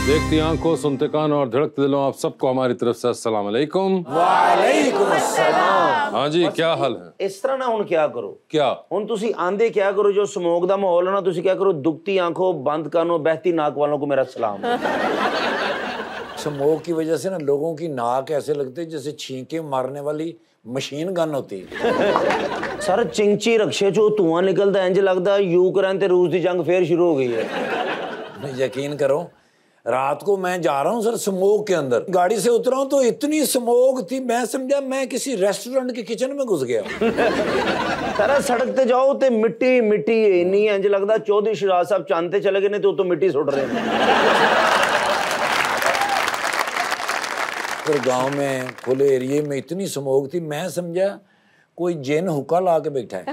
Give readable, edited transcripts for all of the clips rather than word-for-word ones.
देखती आंखों, सुनते कान और धड़कते दिलों, आप सबको हमारी तरफ से अस्सलाम वालेकुम। वालेकुम अस्सलाम। हाँ जी, क्या हाल है? इस तरह ना हुन क्या करो, क्या हुन तुसी आंदे क्या करो, जो स्मोक दा माहौल है ना, तुसी क्या करो, दुखती आंखों बंद कानों बहती नाक वालों को मेरा सलाम। स्मोक की वजह से ना लोगों की नाक ऐसे लगती है जैसे छींके मारने वाली मशीन गन होती है। सर चिंची रक्षे चो धुआं निकलदा, इंज लगदा यूक्रेन ते रूस दी जंग फिर शुरू हो गई है। यकीन करो, रात को मैं जा रहा हूँ सर स्मोक के अंदर, गाड़ी से उतरा हूँ तो इतनी स्मोक थी, मैं समझा मैं किसी रेस्टोरेंट के किचन में घुस गया। सर सड़क ते जाओ ते मिट्टी मिट्टी इन्नी इंज लगदा चौधरी शिराज साहब चांदते चले गए ने तो तो मिट्टी सुट रहे हैं। फिर गांव में खुले एरिए में इतनी स्मोक थी, मैं समझा कोई जिन हुक्का ला के बैठा है।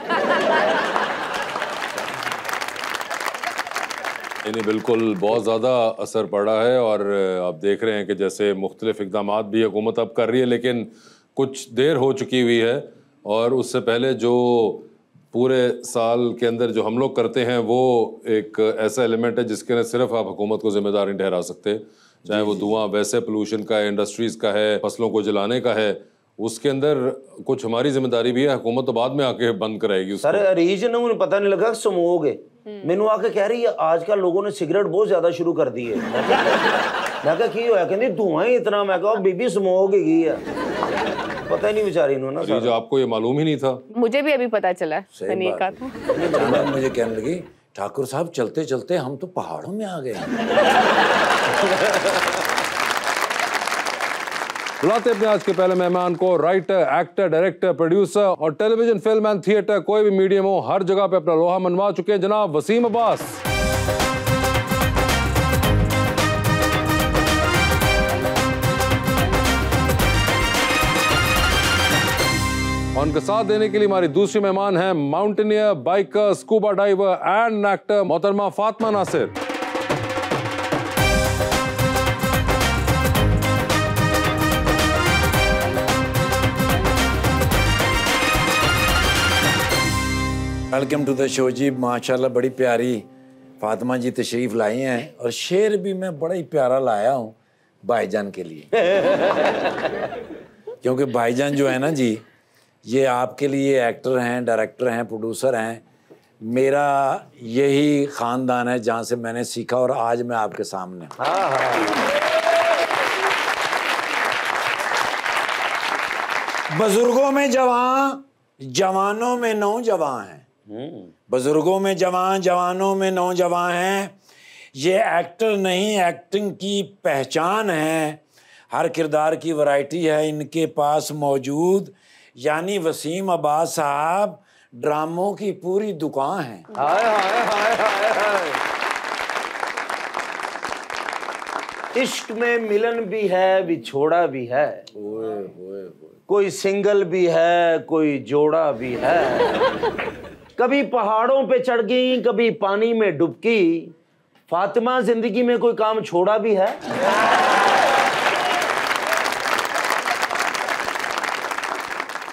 इन्हें बिल्कुल बहुत ज़्यादा असर पड़ा है और आप देख रहे हैं कि जैसे मुख्तलिफ इक़दामात भी हुकूमत अब कर रही है, लेकिन कुछ देर हो चुकी हुई है और उससे पहले जो पूरे साल के अंदर जो हम लोग करते हैं वो एक ऐसा एलिमेंट है जिसके लिए सिर्फ आप हुकूमत को जिम्मेदार नहीं ठहरा सकते, चाहे वो धुआं वैसे पोल्यूशन का है, इंडस्ट्रीज़ का है, फसलों को जलाने का है, उसके अंदर कुछ हमारी जिम्मेदारी भी है। हुकूमत तो बाद में आके बंद कराएगी उसको। सर रीजन उन्हें पता नहीं लगा स्मोक है, मैनू आके कह रही है आजकल लोगों ने सिगरेट बहुत ज्यादा शुरू कर दी है। मैं कहा की होया, कहती धुआं ही इतना। मैं कहा बीबी स्मोक ही है, पता ही नहीं बेचारी नु ना। जो आपको ये मालूम ही नहीं था। मुझे भी अभी पता चला सनी का। तो मुझे कहने लगी ठाकुर साहब चलते चलते हम तो पहाड़ों में आ गए। बुलाते अपने आज के पहले मेहमान को, राइटर, एक्टर, डायरेक्टर, प्रोड्यूसर और टेलीविजन, फिल्म एंड थिएटर कोई भी मीडियम हो, हर जगह पे अपना लोहा मनवा चुके हैं जनाब वसीम अब्बास। उनका साथ देने के लिए हमारी दूसरी मेहमान है mountaineer, biker, scuba diver and actor मोहतरमा Fatima Nasir. Welcome to the show ji. माशाल्लाह बड़ी प्यारी फातिमा जी तशरीफ लाई हैं और शेर भी मैं बड़ा ही प्यारा लाया हूँ भाईजान के लिए। क्योंकि भाईजान जो है ना जी, ये आपके लिए एक्टर हैं, डायरेक्टर हैं, प्रोड्यूसर हैं। मेरा यही ख़ानदान है जहाँ से मैंने सीखा और आज मैं आपके सामने। बुजुर्गों में जवान, जवानों में नौजवान हैं। बुजुर्गों में जवान, जवानों में नौजवान हैं। ये एक्टर नहीं, एक्टिंग की पहचान है। हर किरदार की वैरायटी है इनके पास मौजूद। यानी वसीम अब्बास साहब ड्रामों की पूरी दुकान है। हाय हाय हाय हाय हाय। इश्क में मिलन भी है, विछोड़ा भी है। ओए ओए ओए। कोई सिंगल भी है, कोई जोड़ा भी है। कभी पहाड़ों पे चढ़ गई, कभी पानी में डुबकी। फातिमा जिंदगी में कोई काम छोड़ा भी है।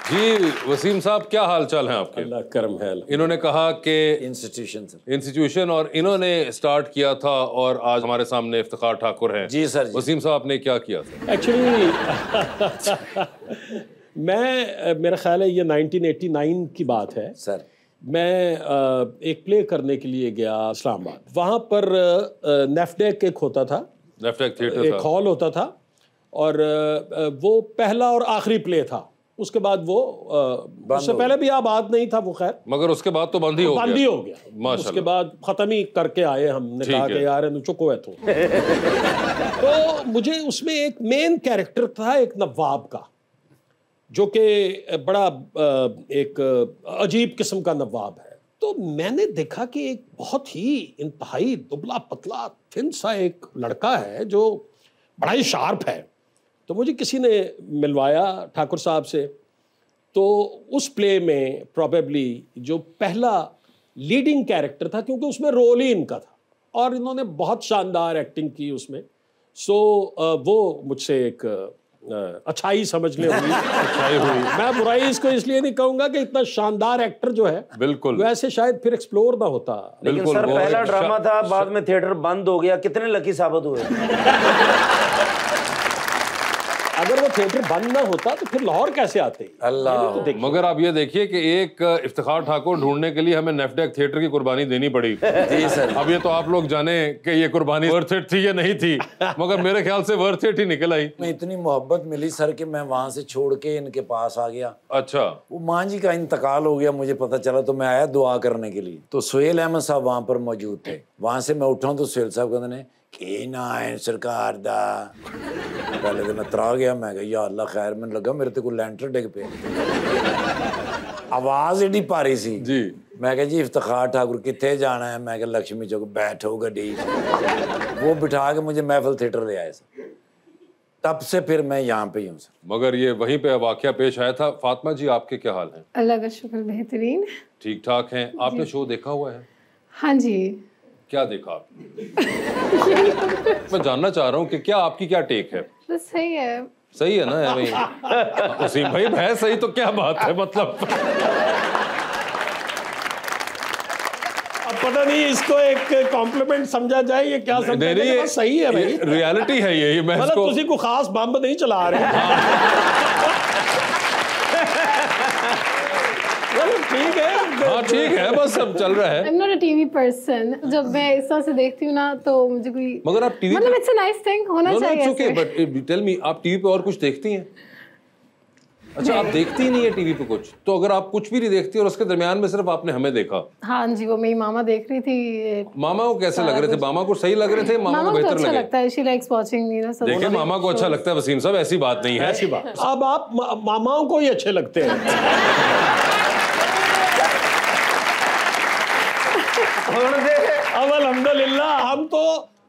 जी वसीम साहब, क्या हाल चाल है आपके? अल्लाह करम है। इन्होंने कहा कि इंस्टीट्यूशन और इन्होंने स्टार्ट किया था और आज हमारे सामने इफ्तिखार ठाकुर हैं। जी सर जी। वसीम साहब ने क्या किया था? एक्चुअली मेरा ख्याल है ये 1989 की बात है सर। मैं एक प्ले करने के लिए गया इस्लामाबाद। वहाँ पर नेफ्डेक एक होता था, नेफ्डेक थिएटर एक हॉल होता था और वो पहला और आखिरी प्ले था। उसके बाद वो उससे पहले भी आबाद नहीं था वो, खैर मगर उसके बाद तो बंद ही हो गया। माशाल्लाह। उसके बाद खत्म ही करके आए। हमने कहा कि यार चुको है तो मुझे उसमें एक मेन कैरेक्टर था एक नवाब का, जो कि बड़ा एक अजीब किस्म का नवाब है। तो मैंने देखा कि एक बहुत ही इंतहाई दुबला पतला थिन सा एक लड़का है जो बड़ा ही शार्प है। तो मुझे किसी ने मिलवाया ठाकुर साहब से। तो उस प्ले में प्रॉबेबली जो पहला लीडिंग कैरेक्टर था, क्योंकि उसमें रोल ही इनका था और इन्होंने बहुत शानदार एक्टिंग की उसमें। सो वो मुझसे एक अच्छाई समझने हुई, अच्छाई हुई। मैं बुराई इसको इसलिए नहीं कहूंगा कि इतना शानदार एक्टर जो है बिल्कुल वैसे शायद फिर एक्सप्लोर ना होता। लेकिन सर पहला ड्रामा था, बाद में थिएटर बंद हो गया, कितने लकी साबित हुए। अगर वो थिएटर बंद ना होता तो फिर लाहौर कैसे आते? अल्लाह। तो मगर आप ये देखिए कि एक इफ्तिखार ठाकुर ढूंढने के लिए हमें नेफ्डेक थिएटर की कुर्बानी देनी पड़ी। जी सर। अब ये तो आप लोग जाने कि ये कुर्बानी वर्थ इट थी या नहीं थी, मगर मेरे ख्याल से वर्थ इट ही निकल आई। मैं इतनी मोहब्बत मिली सर कि मैं वहां से छोड़ के इनके पास आ गया। अच्छा, वो माँ जी का इंतकाल हो गया, मुझे पता चला, तो मैं आया दुआ करने के लिए। तो सुहेल अहमद साहब वहां पर मौजूद थे। वहां से मैं उठा तो सुहेल साहब कहते ने कि ना है सरकार दा। पहले तो मैं तरा गया, मैं कहा या अल्लाह खैर, मैंने लगा मेरे ते कोई लैंटर डिग पे। आवाज एडी भारी सी जी। मैं कहा जी इफ्तिखार ठाकुर कितने जाना है? मैं कहा लक्ष्मी चौक। बैठो गड्डी। वो बिठा के मुझे महफिल थिएटर ले आए सर। तब से फिर मैं यहाँ पे ही हूँ सर। मगर ये वहीं पे वाकया पेश आया था। फातिमा जी, आपके क्या हाल हैं? अल्लाह का शुक्र, बेहतरीन। ठीक ठाक हैं। आपने शो देखा हुआ है? हाँ जी। क्या देखा आपने? मैं जानना चाह रहा हूँ कि क्या आपकी क्या टेक है? बस सही है। सही है ना यार? वसीम भाई है सही तो क्या बात है, मतलब अब पता नहीं इसको एक कॉम्प्लीमेंट समझा जाए, ये क्या समझा नहीं, जाए? बस सही है भाई, रियलिटी है ये। मैं मतलब इसको तुसी को खास बम्ब नहीं चला रहे। ठीक है, हाँ ठीक है, बस सब चल रहा है। I'm not a TV person. जब मैं इस तरह से देखती हूँ ना तो मुझे कोई, मगर आप टीवी मतलब it's a nice thing, होना चाहिए ऐसे। बट टेल मी, आप टीवी पे और कुछ देखती हैं? अच्छा, आप देखती ही नहीं है टीवी पे कुछ? तो अगर आप कुछ भी नहीं देखती और उसके दरमियान में सिर्फ आपने हमें देखा। हाँ जी, वो मेरी मामा देख रही थी। मामा को कैसे लग रहे थे? मामा को सही लग रहे थे? मामा को को बेहतर अच्छा लगे? लगता है। She likes watching, you know, सब। देखिए, मामा को अच्छा लगता है वसीम साहब, ऐसी बात नहीं है। ऐसी बात। अब आप मामाओं को ही अच्छे लगते हैं। अब अल्हम्दुलिल्लाह हम तो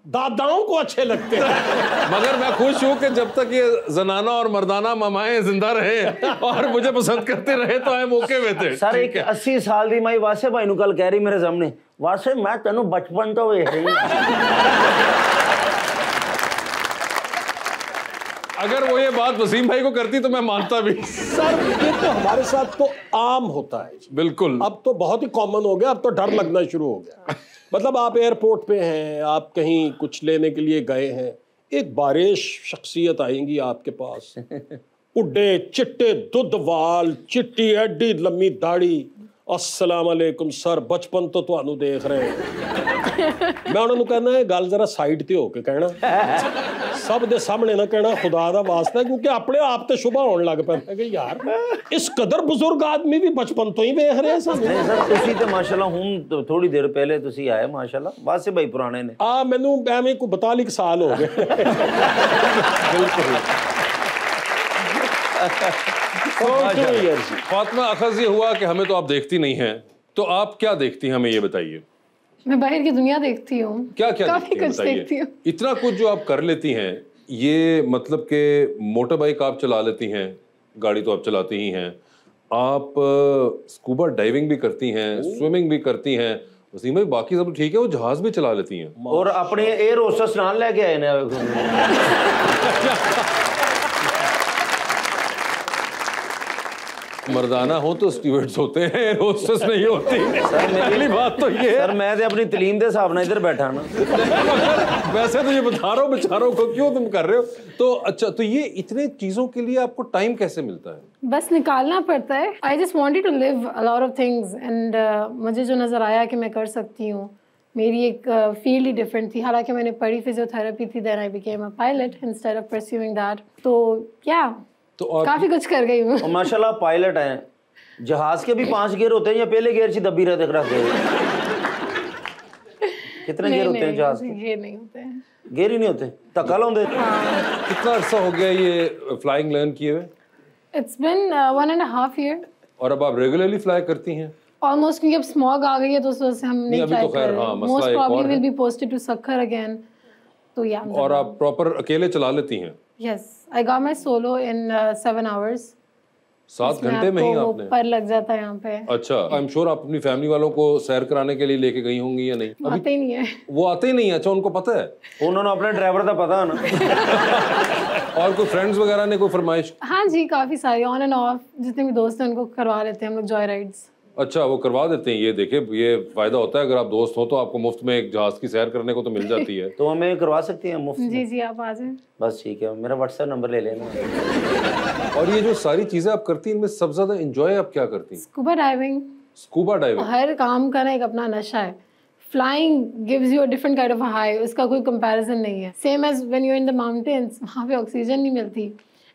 दादाओं को अच्छे लगते हैं। मगर मैं खुश हूँ कि जब तक ये जनाना और मर्दाना मामाएं जिंदा रहे और मुझे पसंद करते रहे तो हम ओके में थे। सर एक 80 साल दी माई वासे भाई नु कल कह रही मेरे सामने, वासे मैं तेनू बचपन तो वेख रही हूं। अगर वो ये बात वसीम भाई को करती तो मैं मानता भी। सर ये तो हमारे साथ तो आम होता है। बिल्कुल। अब तो बहुत ही कॉमन हो गया, अब तो डर लगना शुरू हो गया। मतलब आप एयरपोर्ट पे हैं, आप कहीं कुछ लेने के लिए गए हैं, एक बारिश शख्सियत आएंगी आपके पास, उड्डे चिट्टे दुध वाल, चिट्टी एडी लम्मी दाढ़ी, अस्सलाम वालेकुम सर, बचपन तो तुहानू देख रहे हैं। मैं उन्होंने कहना है गल जरा साइड ते होके कहना, सब दे सामने ना कहना खुदा दा वास्ता, क्योंकि अपने आप ते शुभा होने लग पैंदा कि यार इस कदर बुजुर्ग आदमी भी बचपन तो ही देख रहे हैं सानू। नहीं सर तुसी ते माशाल्लाह हुन थोड़ी देर पहले तुसी आए माशाल्लाह, वासे भाई पुराने ने। मैनू एवें को 42 साल हो गए। बिल्कुल। फातिमा, अखज़ ये हुआ कि हमें तो आप देखती नहीं हैं, तो आप क्या देखती हैं हमें ये बताइए। मैं बाहर की दुनिया देखती हूँ। क्या क्या काफी देखती हैं कुछ देखती बताइए। हूँ। इतना कुछ जो आप कर लेती हैं, ये मतलब कि मोटर बाइक आप चला लेती हैं, गाड़ी तो आप चलाती ही हैं, आप स्कूबा डाइविंग भी करती हैं, स्विमिंग भी करती हैं, वसीम भाई बाकी सब ठीक है, वो जहाज भी चला लेती हैं और अपने एयर होस्टेस नाल लेके आए ने। मर्दाना हो तो स्टीवर्ड्स होते हैं, एयर होस्टेस नहीं होती। पहली बात तो ये सर मैं ते अपनी तलीम दे हिसाब नाल इधर बैठा ना। वैसे तो ये बता रहा हूँ बेचारों को, क्यों तुम कर रहे हो? तो अच्छा, तो ये इतने चीजों के लिए आपको टाइम कैसे मिलता है? बस निकालना पड़ता है। I just wanted to live a lot of things and मुझे जो नज़र आया कि मैं कर सकती हूँ, मेरी एक फील्ड ही डिफरेंट थी। हालांकि मैंने पढ़ी फिजियोथेरेपी थी, then I became a pilot instead of pursuing that. तो क्या तो काफी कुछ कर गई हूँ। माशाल्लाह पायलट हैं। जहाज के भी 5 गियर होते हैं या पहले गियर से दबी रहते रखते हैं? कितने गियर होते हैं जहाज के? गियर नहीं होते हैं। गियर ही नहीं होते, धक्का लाਉਂਦੇ। कितना अर्सा हो गया ये फ्लाइंग लर्न किए हुए? It's been 1.5 year। और अब आप रेगुलरली फ्लाई करती हैं? ऑलमोस्ट, क्योंकि अब स्मॉग आ गई है तो उस वजह से हम नहीं अभी फ्लाई तो खैर, कर रहे। हाँ, मसला मोस्ट एक और प्रॉब्ली है। Will be posted to Sukkur again. तो या और आप प्रॉपर अकेले चला लेती हैं? Yes, I got my solo in 7 hours। 7 घंटे में ही आपने? पर लग जाता है यहाँ पे। अच्छा, आई एम श्योर आप अपनी फैमिली वालों को सैर कराने के लिए लेके गई होंगी या नहीं? आते ही नहीं है वो आते ही नहीं है? अच्छा, उनको पता है? उन्होंने अपने ड्राइवर का पता है ना। और कोई फ्रेंड्स वगैरह ने कोई फरमाइश? हाँ जी, काफी सारे ऑन एंड ऑफ जितने भी दोस्त हैं उनको करवा लेते हैं हम लोग जॉय राइड्स। अच्छा, वो करवा देते हैं। ये देखे, ये फायदा होता है, अगर आप दोस्त हो तो आपको मुफ्त में एक जहाज की सैर करने को तो मिल जाती है। तो हमें करवा सकती हैं मुफ्त? जी जी, आप आ जाए। बस ठीक है, मेरा व्हाट्सएप नंबर ले लेना। और ये जो सारी चीजें आप करती हैं, इनमें सबसे ज्यादा एंजॉय आप क्या करती हैं? Scuba diving. Scuba diving? हर काम का ना एक अपना नशा है। Flying gives you a different kind of high, उसका कोई कंपैरिजन नहीं है। Same as when you in the mountains, वहाँ पे ऑक्सीजन नहीं मिलती।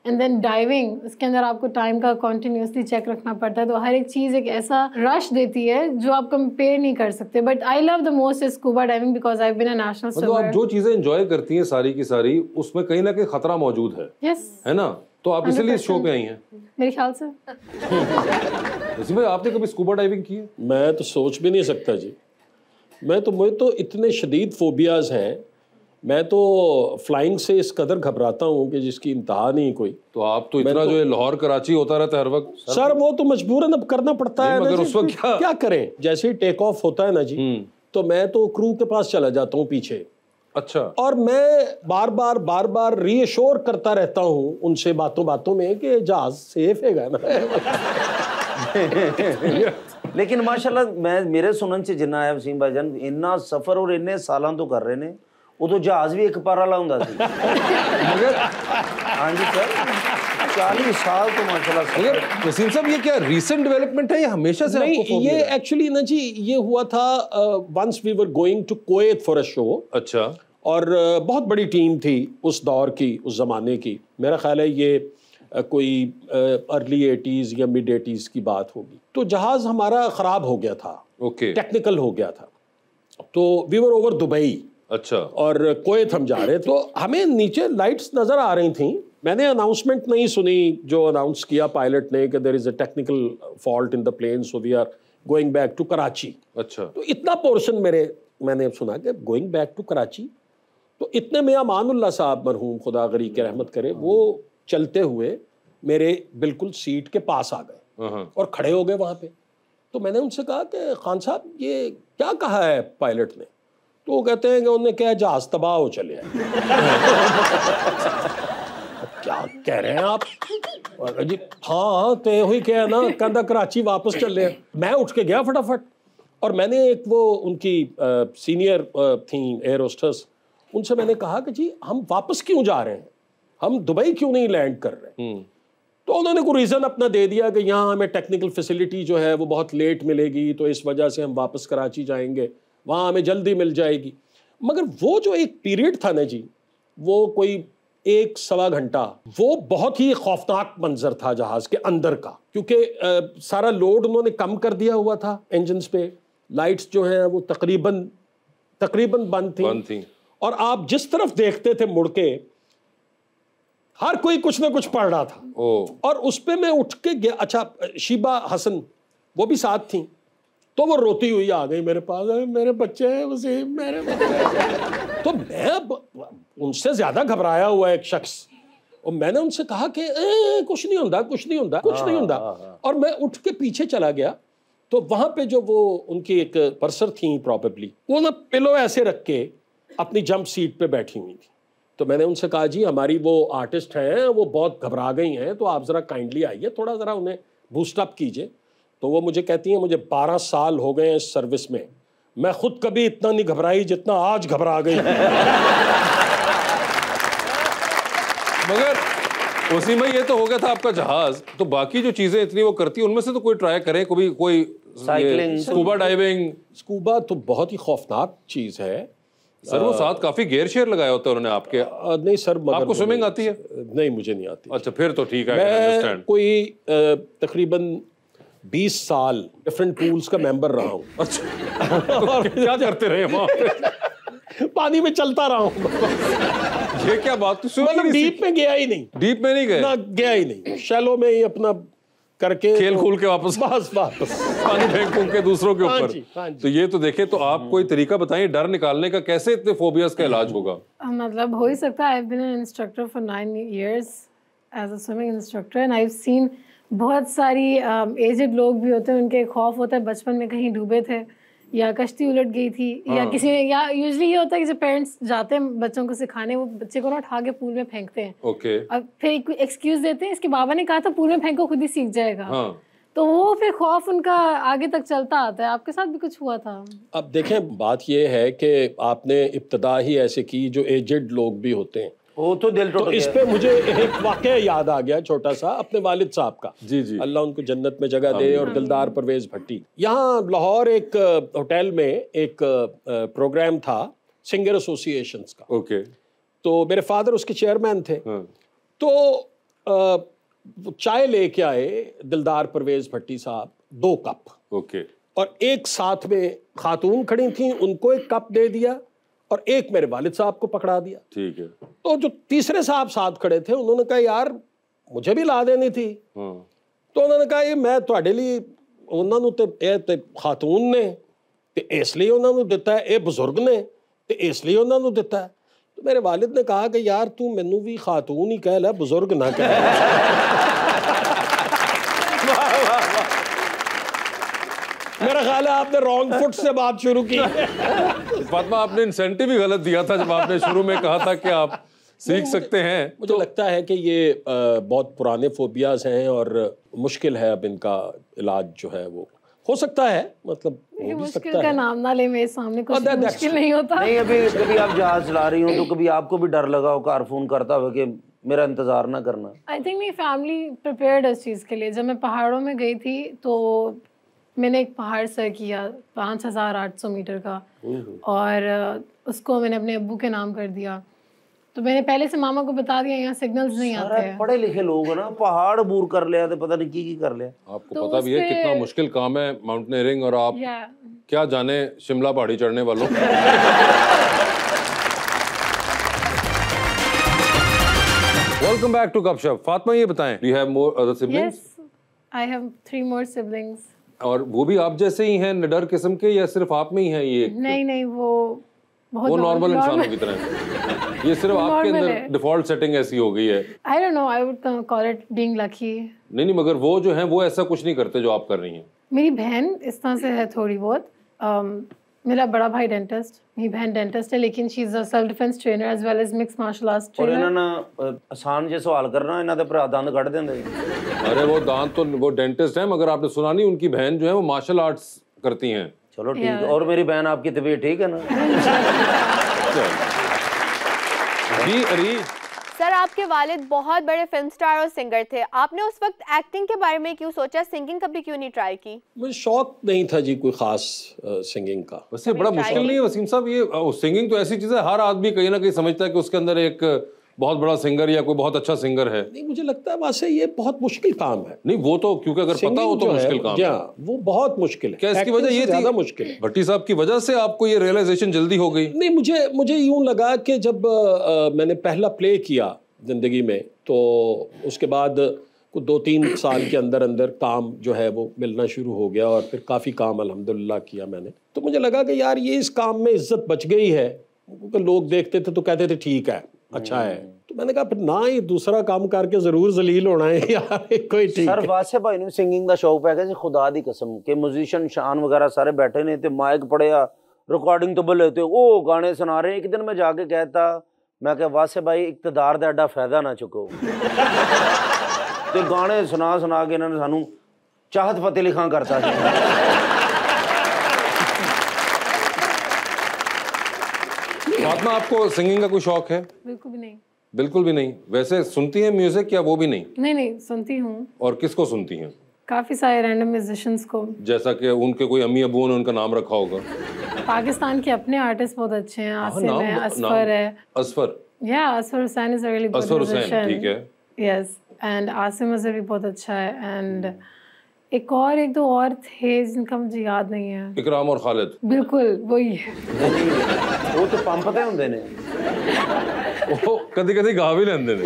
एंड देन डाइविंग, उसके अंदर आपको टाइम का कॉन्टिन्यूसली चेक रखना पड़ता है, तो हर एक चीज़ एक ऐसा रश देती है जो आप कंपेयर नहीं कर सकते। But I love the most is scuba diving because I have been a national swimmer. मतलब आप जो चीजें एंजॉय करती हैं सारी की सारी, उसमें कहीं ना कहीं खतरा मौजूद है। यस, है ना? तो आप इसीलिए इस शो पे आई हैं मेरे ख्याल से। वैसे भाई, आपने कभी स्कूबा डाइविंग की है? मैं तो सोच भी नहीं सकता जी। मुझे तो इतने शदीद फोबियाज हैं, मैं तो फ्लाइंग से इस कदर घबराता हूँ कि जिसकी इंतहा नहीं कोई। तो आप तो इतना जो है लाहौर कराची होता रहता है हर वक्त। सर वो तो मजबूरन अब करना पड़ता है ना मगर जी, उस वक्त क्या करें। जैसे ही टेक ऑफ होता है ना जी, तो मैं तो क्रू के पास चला जाता हूँ पीछे। अच्छा। और मैं बार बार रीअश्योर करता रहता हूँ उनसे बातों बातों में कि जहाज सेफ है ना। लेकिन माशाल्लाह मैं मेरे सुनन से जिन्ना है वसीम भाईजान, इन्ना सफर और इन्ने सालों तो कर रहे ने, उदो जहाज भी एक पार वाला हुंदा सी। मगर हाँ जी सर, 40 साल तो माशाल्लाह। मगर वसीम साहब, ये क्या रीसेंट डेवलपमेंट है या हमेशा से नहीं, आपको ये एक्चुअली ना जी, ये हुआ था once we were going to Kuwait for a show. अच्छा। और बहुत बड़ी टीम थी उस दौर की, उस ज़माने की। मेरा ख्याल है ये कोई अर्ली 80s या मिड 80s की बात होगी। तो जहाज़ हमारा ख़राब हो गया था, ओके, टेक्निकल हो गया था। तो वी वर ओवर दुबई। अच्छा। और कुवैत हम जा रहे थे, तो हमें नीचे लाइट्स नज़र आ रही थी। मैंने अनाउंसमेंट नहीं सुनी जो अनाउंस किया पायलट ने कि there is a technical fault in the plane, so we are going back to Karachi. अच्छा। तो इतना पोर्शन मैंने सुना कि गोइंग बैक टू कराची। तो इतने में अमानुल्लाह साहब मरहूम, खुदा गरी के रहमत करे, वो चलते हुए मेरे बिल्कुल सीट के पास आ गए और खड़े हो गए वहाँ पे। तो मैंने उनसे कहा कि खान साहब ये क्या कहा है पायलट ने? तो वो कहते हैं कि उन्होंने क्या, जहाज तबाह हो चले हैं। क्या कह रहे हैं आप? जी हाँ, तो यही क्या ना, कहता कराची वापस चल रहे हैं। मैं उठ के गया फटाफट, और मैंने एक वो उनकी सीनियर थी एयर होस्टेस, उनसे मैंने कहा कि जी हम वापस क्यों जा रहे हैं, हम दुबई क्यों नहीं लैंड कर रहे? तो उन्होंने कोई रीज़न अपना दे दिया कि यहाँ हमें टेक्निकल फैसिलिटी जो है वो बहुत लेट मिलेगी, तो इस वजह से हम वापस कराची जाएंगे, वहाँ हमें जल्दी मिल जाएगी। मगर वो जो एक पीरियड था ना जी, वो कोई 1-1.25 घंटा, वो बहुत ही खौफनाक मंजर था जहाज़ के अंदर का, क्योंकि सारा लोड उन्होंने कम कर दिया हुआ था इंजन्स पे। लाइट्स जो हैं वो तकरीबन बंद थी। और आप जिस तरफ देखते थे मुड़ के, हर कोई कुछ ना कुछ पढ़ रहा था। और उस पे मैं उठ के गया। अच्छा, शीबा हसन वो भी साथ थी, तो वो रोती हुई आ गई मेरे पास, मेरे बच्चे हैं वसीम, मेरे बच्चे। तो मैं उनसे ज्यादा घबराया हुआ एक शख्स, और मैंने उनसे कहा कि कुछ नहीं होता। और मैं उठ के पीछे चला गया, तो वहां पे जो वो उनकी एक पर्सर थी प्रॉबेबली, वो ना पिलो ऐसे रख के अपनी जंप सीट पे बैठी हुई थी। तो मैंने उनसे कहा जी हमारी वो आर्टिस्ट हैं, वो बहुत घबरा गई हैं, तो आप ज़रा काइंडली आइए, थोड़ा ज़रा उन्हें बूस्ट अप कीजिए। तो वो मुझे कहती हैं मुझे 12 साल हो गए इस सर्विस में, मैं खुद कभी इतना नहीं घबराई जितना आज घबरा गई। मगर उसी में ये तो हो गया था आपका जहाज, तो बाकी जो चीजें इतनी वो करती है उनमें से तो कोई ट्राई करे, कोई साइकिलिंग, स्कूबा डाइविंग? स्कूबा तो बहुत ही खौफनाक चीज़ है सर। वो साथ काफी गेयर शेयर लगाया होता है उन्होंने आपके? नहीं सर, आपको स्विमिंग आती है? नहीं, मुझे नहीं आती। अच्छा, फिर तो ठीक है। मैं कोई तकरीबन 20 साल डिफरेंट पूल्स का मेंबर रहा हूँ। अच्छा। और क्या करते रहे वहाँ पे? पानी में चलता रहा हूँ। ये क्या बात? मतलब डीप में गया ही नहीं। डीप में नहीं गए? ना, गया ही नहीं। शैलो में ही अपना करके खेल खूल के वापस वापस पानी फेंक के दूसरों के ऊपर। हाँ जी। तो ये तो देखे, तो आप कोई तरीका बताइए डर निकालने का, कैसे इतने फोबियाज का इलाज होगा? मतलब हो ही सकता है। I have been an instructor for 9 years as a swimming instructor, and I have seen बहुत सारी एजेड लोग भी होते हैं, उनके खौफ होता है बचपन में कहीं डूबे थे या कश्ती उलट गई थी या किसी ने, या यूजुअली ये होता है कि जब पेरेंट्स जाते हैं बच्चों को सिखाने, वो बच्चे को ना उठा के पूल में फेंकते हैं। ओके। अब फिर एक्सक्यूज देते हैं, इसके बाबा ने कहा था पूल में फेंको खुद ही सीख जाएगा। हाँ। तो वो फिर खौफ उनका आगे तक चलता आता है। आपके साथ भी कुछ हुआ था? अब देखें, बात ये है कि आपने इब्तदा ही ऐसे की, जो एजेड लोग भी होते हैं वो तो दिल टूट तो इस पे मुझे एक वाकया याद आ गया छोटा सा, अपने वालिद साहब का। जी जी, अल्लाह उनको जन्नत में जगह दे। और दिलदार परवेज भट्टी, यहाँ लाहौर एक होटल में एक प्रोग्राम था सिंगर एसोसिएशंस का। ओके। तो मेरे फादर उसके चेयरमैन थे। तो चाय लेके आए दिलदार परवेज भट्टी साहब 2 कप। ओके। और एक साथ में खातून खड़ी थी, उनको 1 कप दे दिया और एक मेरे वालिद साहब को पकड़ा दिया। ठीक है। तो जो तीसरे साहब साथ खड़े थे उन्होंने कहा यार मुझे भी ला देनी थी। तो उन्होंने कहा ये मैं ਤੁਹਾਡੇ ਲਈ ਉਹਨਾਂ ਨੂੰ ਤੇ ਇਹ ਤੇ ਖਾਤੂਨ ਨੇ ਤੇ ਇਸ ਲਈ ਉਹਨਾਂ ਨੂੰ ਦਿੱਤਾ ਹੈ, ਇਹ ਬਜ਼ੁਰਗ ਨੇ ਤੇ ਇਸ ਲਈ ਉਹਨਾਂ ਨੂੰ ਦਿੱਤਾ ਹੈ। तो मेरे वालिद ने कहा कि यार तू मैनू भी खातून ही कह ला, बुजुर्ग ना कह। मेरा ख्याल है आपने रॉन्ग फुट से बात शुरू की। फातिमा, आपने इंसेंटिव ही गलत दिया था जब आपने शुरू में कहा था कि आप सीख सकते हैं। मुझे लगता है कि ये बहुत पुराने फोबियाज हैं और मुश्किल है अब इनका इलाज जो है वो हो सकता है, मतलब हो भी सकता का है। नाम ना ले मेरे सामने, कुछ मुश्किल नहीं होता। नहीं, अभी कभी आप जहाज चला रही हो तो कभी आपको भी डर लगा हो कार फोन करता हुआ कि मेरा इंतजार ना करना? आई थिंक मेरी फैमिली प्रिपेयर्ड इस चीज़ के लिए। जब मैं पहाड़ों में गई थी तो मैंने एक पहाड़ सर किया 5800 मीटर का, और उसको मैंने अपने अब्बू के नाम कर दिया। तो मैंने पहले से मामा को बता दिया यहाँ सिग्नल्स नहीं आते हैं। पढ़े लिखे लोग है ना, पहाड़ बूर कर लिया तो पता नहीं की कर लिया। आपको तो पता भी है कितना मुश्किल काम है माउंटेनियरिंग, और आप क्या जाने शिमला पहाड़ी चढ़ने वालों। वेलकम बैक टू गपशप। फातिमा, ये बताएं, you have more other siblings? Yes, I have 3 more siblings। और वो भी आप जैसे ही हैं, निडर किस्म के, या सिर्फ आप में ही हैं ये? नहीं, वो नॉर्मल इंसानों की तरह है। ये सिर्फ आपके अंदर डिफॉल्ट सेटिंग ऐसी हो गई है। I don't know, I would call it being lucky. नहीं, मगर वो जो है वो ऐसा कुछ नहीं करते जो आप कर रही हैं। मेरी बहन इस तरह से है थोड़ी बहुत। मेरा बड़ा भाई डेंटिस्ट, मेरी बहन डेंटिस्ट है, लेकिन she is a self defence trainer as well as mix martial arts और ट्रेनर। इन्होंने आसान जे सवाल करना, इन्हों दे भरा दंद कट देंगे। अरे वो दांत तो वो डेंटिस्ट है, मगर आपने सुना नहीं उनकी बहन जो है वो मार्शल आर्ट्स करती हैं। चलो ठीक है। और मेरी बहन, आपकी तबीयत ठीक है ना? जी अरी सर, आपके वालिद बहुत बड़े फिल्म स्टार और सिंगर थे, आपने उस वक्त एक्टिंग के बारे में क्यों सोचा? सिंगिंग कभी क्यों नहीं ट्राई की? मुझे शौक नहीं था जी कोई खास सिंगिंग का। वैसे बड़ा मुश्किल नहीं है वसीम साहब, ये सिंगिंग तो ऐसी चीज है, हर आदमी कहीं ना कहीं समझता है कि उसके अंदर एक बहुत बड़ा सिंगर या कोई बहुत अच्छा सिंगर है। नहीं, मुझे लगता है वैसे ये बहुत मुश्किल काम है। नहीं, वो तो क्योंकि अगर पता हो तो मुश्किल काम है। वो बहुत मुश्किल है। क्या इसकी वजह ये ज्यादा थी मुश्किल है? भट्टी साहब की वजह से आपको ये रियलाइजेशन जल्दी हो गई? नहीं, मुझे यूं लगा कि जब मैंने पहला प्ले किया जिंदगी में, तो उसके बाद कुछ 2-3 साल के अंदर अंदर काम जो है वो मिलना शुरू हो गया, और फिर काफ़ी काम अल्हम्दुलिल्लाह किया मैंने। तो मुझे लगा कि यार ये इस काम में इज्जत बच गई है, क्योंकि लोग देखते थे तो कहते थे ठीक है, अच्छा है। तो मैंने कहा फिर ना ही दूसरा काम करके जरूर जलील होना है यार, कोई ठीक सर वासे भाई ने सिंगिंग का शौक पै गया खुदा दी कसम के म्यूजिशियन शान वगैरह सारे बैठे ने ते माइक पड़िया रिकॉर्डिंग तो बोले थे वो गाने सुना रहे। एक दिन मैं जाके कहता, मैं क्या वासे भाई इकतदार दा एडा फायदा ना चुको ते गाने सुना के इन्होंने सानू चाहत फतेह अली खान करता है। फातिमा, आपको सिंगिंग का कोई शौक है? बिल्कुल भी नहीं। बिल्कुल भी नहीं। वैसे सुनती हैं म्यूजिक या वो भी नहीं? नहीं, सुनती हूँ। और किसको सुनती हैं? काफी सारे रैंडम म्यूजिशियंस को। जैसा कि उनके कोई अम्मी अबू ने उनका नाम रखा होगा? पाकिस्तान के अपने आर्टिस्ट बहुत अच्छे हैं। आसिम है, असफर है। असफर? या Asfar Hussain is a really good musician. ठीक है। यस, एंड आसिम अजहर भी बहुत अच्छा है। एंड एक दो और थे जिनका मुझे याद नहीं है। इकराम और खालिद? बिल्कुल वही है। वो तो पंप ते हुंदे ने, वो कभी गा भी लेंदे ने।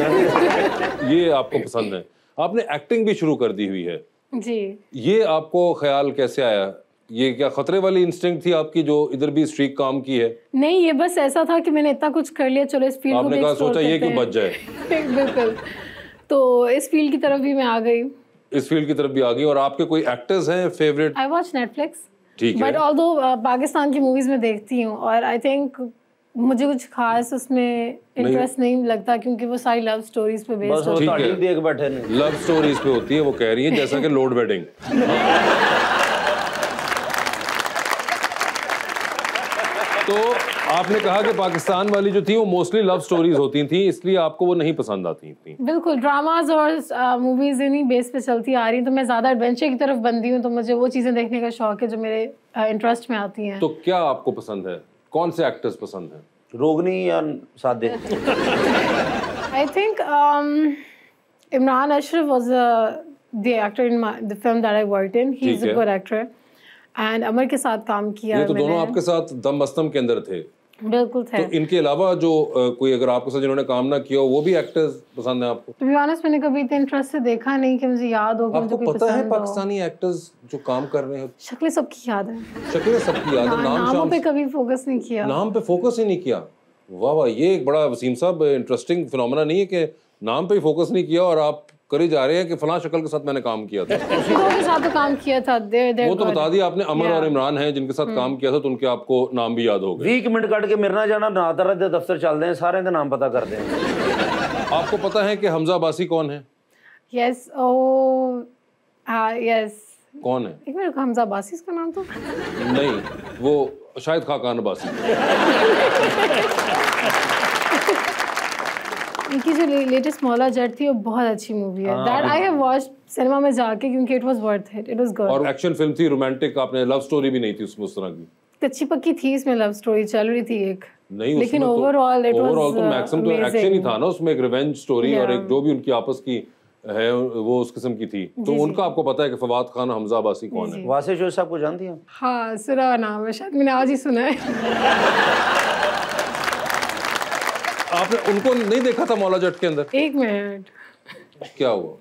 ये आपको पसंद है? आपने एक्टिंग भी शुरू कर दी हुई है जी। ये आपको ख्याल कैसे आया? ये क्या खतरे वाली इंस्टिंक्ट थी आपकी जो इधर भी स्ट्रीक काम की है? नहीं, ये बस ऐसा था कि मैंने इतना कुछ कर लिया, चलो इस फील्ड को भी आपने कहा सोचा ये क्यों बच जाए। बिल्कुल। तो इस फील्ड की तरफ भी मैं आ गई। इस फील्ड की तरफ भी आ गई। और आपके कोई एक्टर्स हैं फेवरेट? आई वॉच नेटफ्लिक्स, ठीक है, बट ऑल्दो पाकिस्तान की मूवीज में देखती हूँ और आई थिंक मुझे कुछ खास उसमें इंटरेस्ट नहीं लगता क्योंकि वो सारी लव स्टोरीज पे बेस्ड बस वो ठीक ताड़ी है। देख बैठे ने। लव स्टोरीज पे होती है, वो कह रही है जैसा कि लोड वेडिंग। तो आपने कहा कि पाकिस्तान वाली जो थी वो मोस्टली लव स्टोरीज होती थी, इसलिए आपको वो नहीं पसंद आती थी। बिल्कुल, ड्रामाज और मूवीज इन्हीं बेस पे चलती आ रही हैं, तो मैं ज़्यादा एडवेंचर की तरफ बंदी हूँ, तो मुझे वो चीज़ें देखने का शौक है जो मेरे इंटरेस्ट में आती हैं। तो क्या आपको पसंद है, कौन से एक्टर्स पसंद हैं? रोगनी या सादे? I think Imran Ashraf was the actor in the film that I worked in, he is a good actor and Amar के साथ काम किया। ये तो दोनों आपके साथ दम मस्तम के अंदर थे। बिल्कुल थे। तो इनके अलावा जो कोई अगर आपके साथ जिन्होंने काम ना किया हो वो भी एक्टर्स पसंद है आपको? टू बी ऑनेस्ट मैंने कभी इतने इंटरेस्ट से देखा नहीं कि मुझे याद हो कि मुझे आपको कोई पता है पसंद हो। पाकिस्तानी एक्टर्स जो काम कर रहे हैं शक्लें सबकी याद है, शक्लें सबकी याद है, नामों पे कभी फोकस नहीं किया। नाम पे फोकस ही नहीं किया। वाह वाह, ये एक बड़ा वसीम साहब इंटरेस्टिंग फिनोमेना नहीं है कि नाम पे ही फोकस नहीं किया और आप करे जा रहे हैं कि फलां शक्ल के साथ मैंने काम किया था। उनके साथ तो काम किया था, वो तो बता दिया आपने, अमर और इमरान हैं जिनके साथ काम किया था, तो उनके आपको नाम भी याद हो गए। 20 मिनट कट के मेरे ना जाना नादरा दे दफ्तर चलते हैं, सारे का नाम पता करते हैं। आपको पता है कि हमजा अब्बासी कौन है? यस, ओ हाँ यस। कौन है? एक मिनट, हमजा अब्बासी इसका नाम तो नहीं, वो शायद खाकान अब्बासी। इनकी जो लेटेस्ट मौला जट थी वो बहुत अच्छी मूवी है, that I have watched cinema में जाके क्योंकि it was worth it, it was good. और एक्शन फिल्म थी, रोमांटिक, आपने लव स्टोरी भी नहीं थी उसमें उस तरह की? कच्ची पक्की थी, इसमें लव स्टोरी चल रही थी एक, नहीं, लेकिन उसमें ओवरऑल इट वाज तो मैक्सिमम तो एक्शन ही था ना उसमें, एक रिवेंज स्टोरी और एक जो भी उनकी आपस की है वो उस किस्म की थी। तो उनका आपको पता है कि फवाद खान हमजा अब्बासी कौन है? वासे जो साहब को जानती हैं? हाँ, सुना नाम है, शायद मैंने आज ही सुना है। आपने उनको नहीं देखा था मौला जट के अंदर? एक मिनट, क्या हुआ?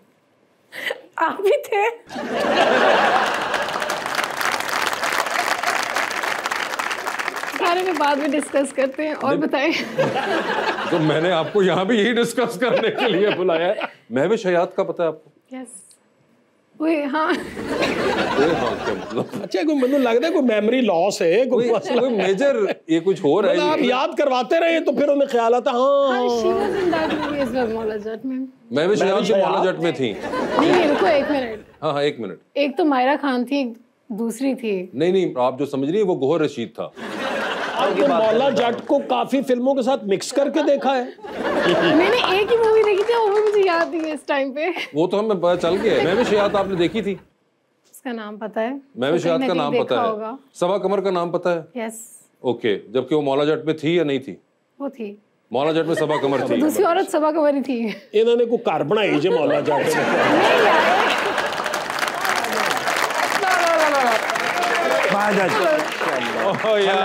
आप भी थे? बारे में बाद में डिस्कस करते हैं, और बताएं। तो मैंने आपको यहाँ भी यही डिस्कस करने के लिए बुलाया है। महविश हयात का पता है आपको? यस। ओए हाँ। ओए हाँ क्या मतलब? अच्छा, कोई मैंने लगता है कोई मेमोरी लॉस है, कोई कोई मेजर ये कुछ हो रहा है। आप याद करवाते रहे तो फिर उन्हें ख्याल आता हाँ she was in that movie as well, Maula Jatt में। महविश हयात भी मौला जट में थी? नहीं, रुको एक मिनट। हाँ एक मिनट। एक तो मायरा खान थी, एक दूसरी थी। नहीं, आप जो समझ रही है वो गोहर रशीद था। आपने मौला जट को काफी फिल्मों के साथ मिक्स करके देखा है? मैंने एक ही मूवी देखी थी, वो भी मुझे याद नहीं है इस टाइम पे। वो तो हमें पता चल गया। महविश हयात आपने देखी थी? उसका नाम पता है? महविश हयात का नाम पता है? सबा कमर का नाम पता है? यस। ओके, जबकि वो मौला जट में थी या नहीं थी? वो थी मौला जट में सबा कमर थी। दूसरी औरत सबा कमर थी। इन्होंने को कार बनाई जे मौला जट यार।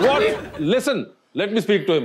What? Listen, let me speak to him.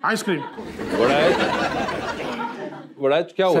Ice cream Waraich क्या हुआ?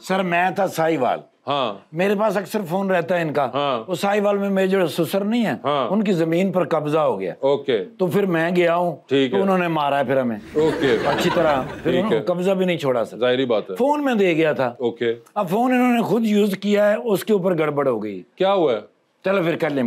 सर मैं था साहिवाल। हाँ मेरे पास अक्सर फोन रहता है इनका। हाँ। वो साहिवाल में मेरे जो ससुर नहीं है, हाँ। उनकी जमीन पर कब्जा हो गया। ओके तो फिर मैं गया हूँ, ठीक तो है। उन्होंने मारा है फिर हमें ओके, अच्छी तरह, फिर ठीक उन्होंने है। कब्जा भी नहीं छोड़ा सर। जाहिर बात है। फोन में दे गया था। ओके, अब फोन इन्होंने खुद यूज किया है, उसके ऊपर गड़बड़ हो गई। क्या हुआ है? चलो फिर कल्लिम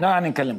ना नहीं कल्लिम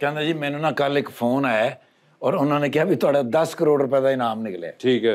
कहना जी मैंने ना कल एक फोन आया और उन्होंने कहा भी थोड़ा 10 करोड़ रुपए का इनाम निकले। ठीक है।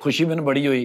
खुशी मैंने बड़ी हुई।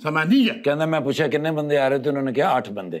8 कहना मैं पूछा कितने बंदे आ रहे थे, उन्होंने कहा 8 बंदे।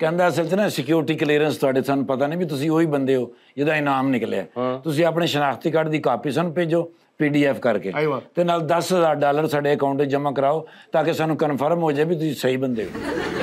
ਕਹਿੰਦਾ ਅਸਲ 'ਚ ਨਾ ਸਿਕਿਉਰਿਟੀ ਕਲੀਅਰੈਂਸ ਤੁਹਾਡੇ ਸਾਨੂੰ ਪਤਾ ਨਹੀਂ ਵੀ ਤੁਸੀਂ ਉਹੀ ਬੰਦੇ ਹੋ ਜਿਹਦਾ ਇਨਾਮ ਨਿਕਲਿਆ। ਤੁਸੀਂ ਆਪਣੇ ਸ਼ਨਾਖਤੀ ਕਾਰਡ ਦੀ ਕਾਪੀ ਸਾਨੂੰ ਭੇਜੋ PDF ਕਰਕੇ, ਤੇ ਨਾਲ $10,000 ਸਾਡੇ ਅਕਾਊਂਟ 'ਚ ਜਮ੍ਹਾਂ ਕਰਾਓ ਤਾਂ ਕਿ ਸਾਨੂੰ ਕਨਫਰਮ ਹੋ ਜਾਏ ਵੀ ਤੁਸੀਂ ਸਹੀ ਬੰਦੇ ਹੋ।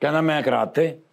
ਕਹਿੰਦਾ ਮੈਂ ਕਰਾਤੇ।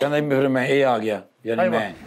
कहता फिर मैं ये आ गया यानी मैं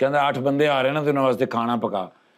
कहता 8 बंदे आ रहे ना तो उन्होंने वास्ते खाना पका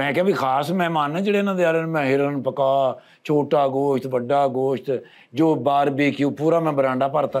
मैं क्या भी खास मेहमान ने ਜਿਹੜੇ ਇਹਨਾਂ ਦੇ ਆ ਰਹੇ ਨੇ ਮੈਂ हिरन पका छोटा गोश्त बड़ा गोश्त जो बारबेक्यू पूरा मैं बरांडा भरता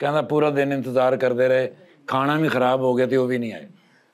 कहता पूरा दिन इंतजार करते रहे खाना भी खराब हो गया तो वो भी नहीं आए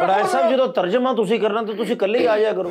ਪੜਾਈ ਸਾਹਿਬ ਜਦੋਂ ਤਰਜਮਾ ਤੁਸੀਂ ਕਰਨਾ ਤਾਂ ਤੁਸੀਂ ਇਕੱਲੇ ਹੀ ਆ ਜਾਇਆ ਕਰੋ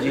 जी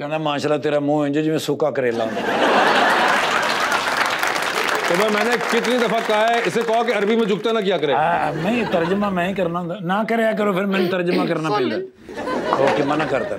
कहना माशाल्लाह तेरा मुंह इंज जिवें सूखा करेला तो भाई मैंने कितनी दफा कहा है इसे कहो कि अरबी में झुकता ना क्या करे। नहीं तर्जमा मैं ही करना ना करया करो फिर मैंने तर्जमा करना पड़ेगा ओके मना करता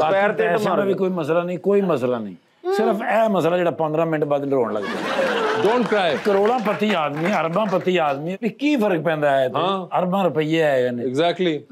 पैर ते मार भी कोई मसला नहीं सिर्फ ए मसला जेड़ा 15 मिनट बाद रोन लग जाए डोंट क्राई। करोड़ों पति आदमी अरबां पति आदमी की फर्क पैंदा है अरबां रुपये है यानी एग्जैक्टली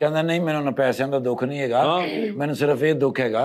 कहंदा नहीं मैनू ना पैसों का दुख नहीं हैगा मैनू सिर्फ ये दुख हैगा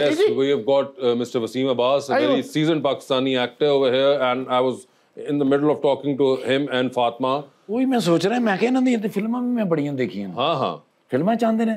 Yes, we have got Mr. Wasim Abbas, a very seasoned Pakistani actor over here, and I was in the middle of talking to him and Fatma. वही मैं सोच रहा मैं कहना नहीं फिल्मां भी मैं बड़ियां देखी हैं हाँ हाँ फिल्मां चाहते हैं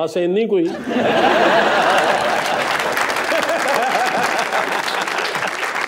बस इन्नी कोई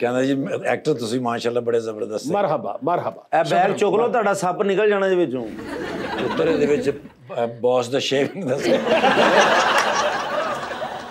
कहना जी एक्टर ਤੁਸੀਂ माशाल्लाह बड़े जबरदस्त है मरहबा मरहबा ਇਹ ਬੈਗ ਚੁੱਕ ਲਓ ਤੁਹਾਡਾ ਸੱਪ ਨਿਕਲ ਜਾਣਾ ਦੇ ਵਿੱਚੋਂ ਉੱਤਰ ਦੇ ਵਿੱਚ ਬੌਸ ਦਾ ਸ਼ੇਵਿੰਗ ਦਾ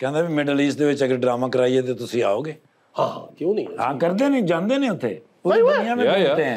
ਕਹਿੰਦਾ ਵੀ ਮਿਡਲ ਈਸਟ ਦੇ ਵਿੱਚ ਅਗਰ ਡਰਾਮਾ ਕਰਾਈਏ ਤੇ ਤੁਸੀਂ ਆਓਗੇ हाँ क्यों नहीं ਹਾਂ ਕਰਦੇ ਨੇ ਜਾਂਦੇ ਨੇ ਉੱਥੇ ਪੂਰੀ ਦੁਨੀਆ में घूमते हैं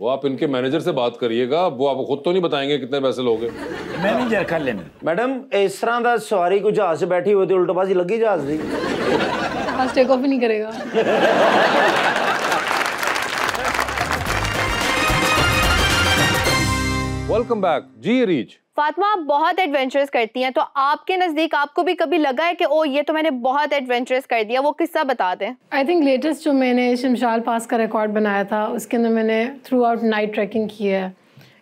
वो आप इनके मैनेजर से बात करिएगा, वो आपको खुद तो नहीं बताएंगे कितने पैसे लोगे। मैनेजर कर लेना मैडम इस तरह का सवारी को जहाज से बैठी हुई थी उल्टोबाजी लगी जहाज की जहाज टेक ऑफ ही नहीं करेगा। वेलकम बैक जी रीच। फातिमा आप बहुत एडवेंचरस करती हैं, तो आपके नज़दीक आपको भी कभी लगा है कि ओ ये तो मैंने बहुत एडवेंचरस कर दिया, वो किस्सा बता दें। आई थिंक लेटेस्ट जो मैंने शमशाल पास का रिकॉर्ड बनाया था उसके अंदर मैंने थ्रू आउट नाइट ट्रैकिंग की है।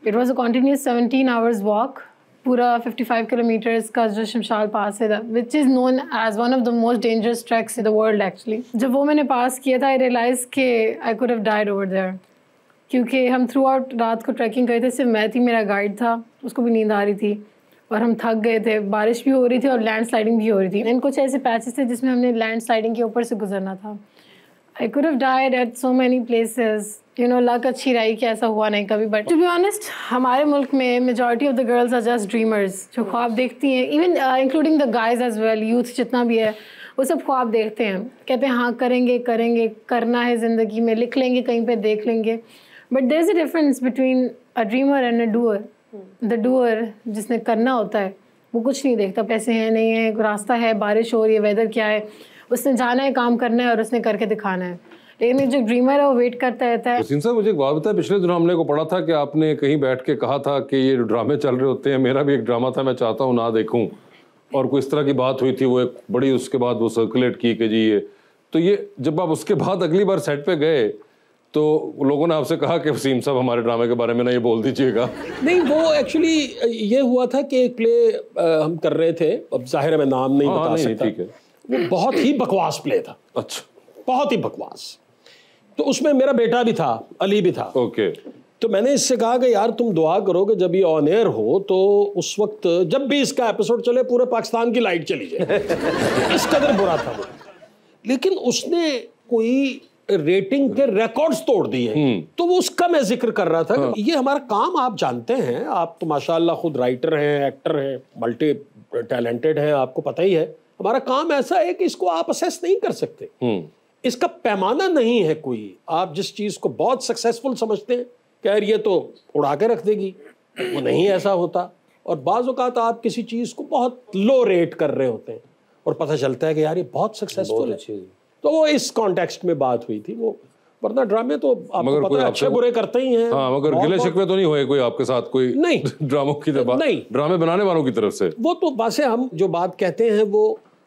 It was a continuous 17 hours walk, पूरा 55 किलोमीटर्स का जो शमशाल पास है which is known as one of the most dangerous treks in the world actually. जब वो मैंने पास किया था आई रियलाइज़ कि I could have died over there, क्योंकि हम थ्रू आउट रात को ट्रैकिंग कर रहे थे, सिर्फ मैं थी, मेरा गाइड था, उसको भी नींद आ रही थी और हम थक गए थे, बारिश भी हो रही थी और लैंड स्लाइडिंग भी हो रही थी। इन कुछ ऐसे पैचेस थे जिसमें हमने लैंड स्लाइडिंग के ऊपर से गुजरना था। आई could have died eight so many places, you know luck अच्छी रही कि ऐसा हुआ नहीं कभी। बट टू बी ऑनेस्ट हमारे मुल्क में majority of the girls are just dreamers, जो ख्वाब देखती हैं, even including the guys as well, youth जितना भी है वो सब ख्वाब देखते हैं, कहते हैं हाँ करेंगे करेंगे, करना है ज़िंदगी में, लिख लेंगे कहीं पे, देख लेंगे। But there is a difference between a dreamer and a doer. The doer जिसने करना होता है वो कुछ नहीं देखता, पैसे हैं नहीं है, रास्ता है, बारिश हो रही है, वेदर क्या है, उसने जाना है, काम करना है और उसने करके दिखाना है। लेकिन जो ड्रीमर है वो वेट करता रहता है। वसीम साहब मुझे एक बात बताया, पिछले दिनों हमने को पढ़ा था कि आपने कहीं बैठ के कहा था कि ये ड्रामे चल रहे होते हैं, मेरा भी एक ड्रामा था, मैं चाहता हूँ ना देखूँ, और कोई इस तरह की बात हुई थी, वो एक बड़ी उसके बाद वो सर्कुलेट की कि जी ये तो ये जब आप उसके बाद अगली बार सेट पे गए तो लोगों ने आपसे कहा कि वसीम साहब हमारे ड्रामे के बारे में ना ये बोल दीजिएगा। नहीं, वो एक्चुअली ये हुआ था कि एक प्ले हम कर रहे थे, अब जाहिर है मैं नाम नहीं बता सकता, ठीक है, वो बहुत ही बकवास प्ले था। अच्छा, बहुत ही बकवास। तो उसमें मेरा बेटा भी था, अली भी था। ओके। तो मैंने इससे कहा कि यार तुम दुआ करो कि जब ये ऑन एयर हो तो उस वक्त जब भी इसका एपिसोड चले पूरे पाकिस्तान की लाइट चली जाए। इस कदर बुरा था वो। लेकिन उसने कोई रेटिंग के रिकॉर्ड्स तोड़ दिए। तो वो उसका मैं जिक्र कर रहा था कि ये हमारा काम, आप जानते हैं, आप तो माशाल्लाह खुद राइटर हैं, एक्टर हैं, मल्टी टैलेंटेड हैं, आपको पता ही है। हमारा काम ऐसा है कि इसको आप असेस नहीं कर सकते, इसका पैमाना नहीं है कोई। आप जिस चीज़ को बहुत सक्सेसफुल समझते हैं कि यार ये तो उड़ा के रख देगी, वो नहीं ऐसा होता। और बाज़ औक़ात आप किसी चीज़ को बहुत लो रेट कर रहे होते हैं और पता चलता है कि यार ये बहुत सक्सेसफुल है। तो वो इस कॉन्टेक्स्ट में बात हुई थी। वो वरना ड्रामे तो आपको पता है अच्छे बुरे करते ही हैं। हाँ, मगर गिले शिकवे तो नहीं हुए कोई आपके साथ कोई नहीं ड्रामों की तरफ, नहीं ड्रामे बनाने वालों की तरफ से? वो तो वैसे हम जो बात कहते हैं वो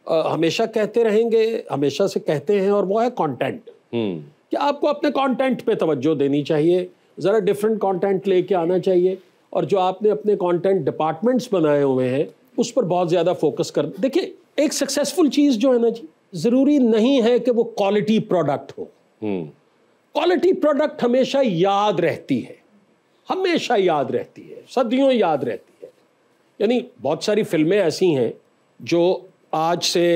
हमेशा कहते रहेंगे, हमेशा से कहते हैं, और वो है कंटेंट। कि आपको अपने कंटेंट पे तवज्जो देनी चाहिए, ज़रा डिफरेंट कंटेंट लेके आना चाहिए, और जो आपने अपने कंटेंट डिपार्टमेंट्स बनाए हुए हैं उस पर बहुत ज़्यादा फोकस कर। देखिए, एक सक्सेसफुल चीज़ जो है ना जी, ज़रूरी नहीं है कि वो क्वालिटी प्रोडक्ट हो। क्वालिटी प्रोडक्ट हमेशा याद रहती है, हमेशा याद रहती है, सदियों याद रहती है। यानी बहुत सारी फिल्में ऐसी हैं जो आज से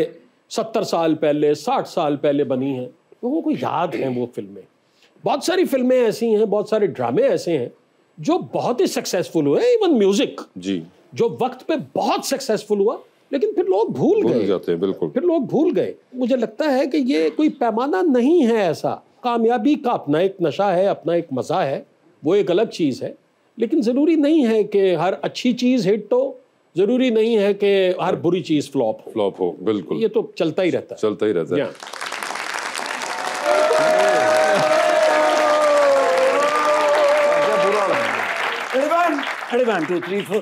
70 साल पहले, 60 साल पहले बनी हैं, लोगों को याद हैं वो फिल्में। बहुत सारी फिल्में ऐसी हैं, बहुत सारे ड्रामे ऐसे हैं जो बहुत ही सक्सेसफुल हुए। इवन म्यूजिक जी, जो वक्त पे बहुत सक्सेसफुल हुआ, लेकिन फिर लोग भूल गए, बिल्कुल फिर लोग भूल गए। मुझे लगता है कि ये कोई पैमाना नहीं है ऐसा। कामयाबी का अपना एक नशा है, अपना एक मज़ा है, वो एक अलग चीज़ है, लेकिन ज़रूरी नहीं है कि हर अच्छी चीज़ हिट हो, ज़रूरी नहीं है कि हर बुरी चीज़ फ्लॉप हो। बिल्कुल, ये तो चलता ही रहता है। One, 2, 3, 4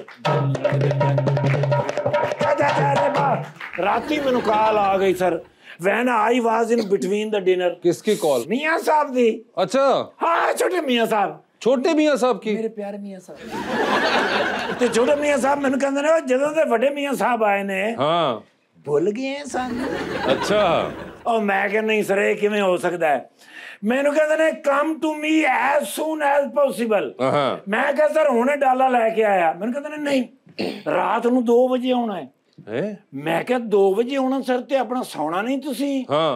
राती मैनू कॉल आ गई sir, when I was in between the dinner. किसकी कॉल? मियां साहब दी। अच्छा, हाँ, छोटे मियां साहब। छोटे मियां साहब की? मेरे प्यारे मियां साहब। ते छोटे मियां साहब मैनू कहंदे ने जदों दे वड्डे मियां साहब आए ने, हाँ, भुल गए हैं सन। अच्छा। और मैं कह नहीं सर, किवें हो सकदा है? मैनू कहंदे ने come to me as soon as possible. मैं कहा सर हुणे डाला लैके आया। मैनू कहंदे ने नहीं, रात नूं 2 वजे आउणा है। मैं कहा 2 वजे आउणा सर, ते अपना सौना नहीं तुसी? हाँ।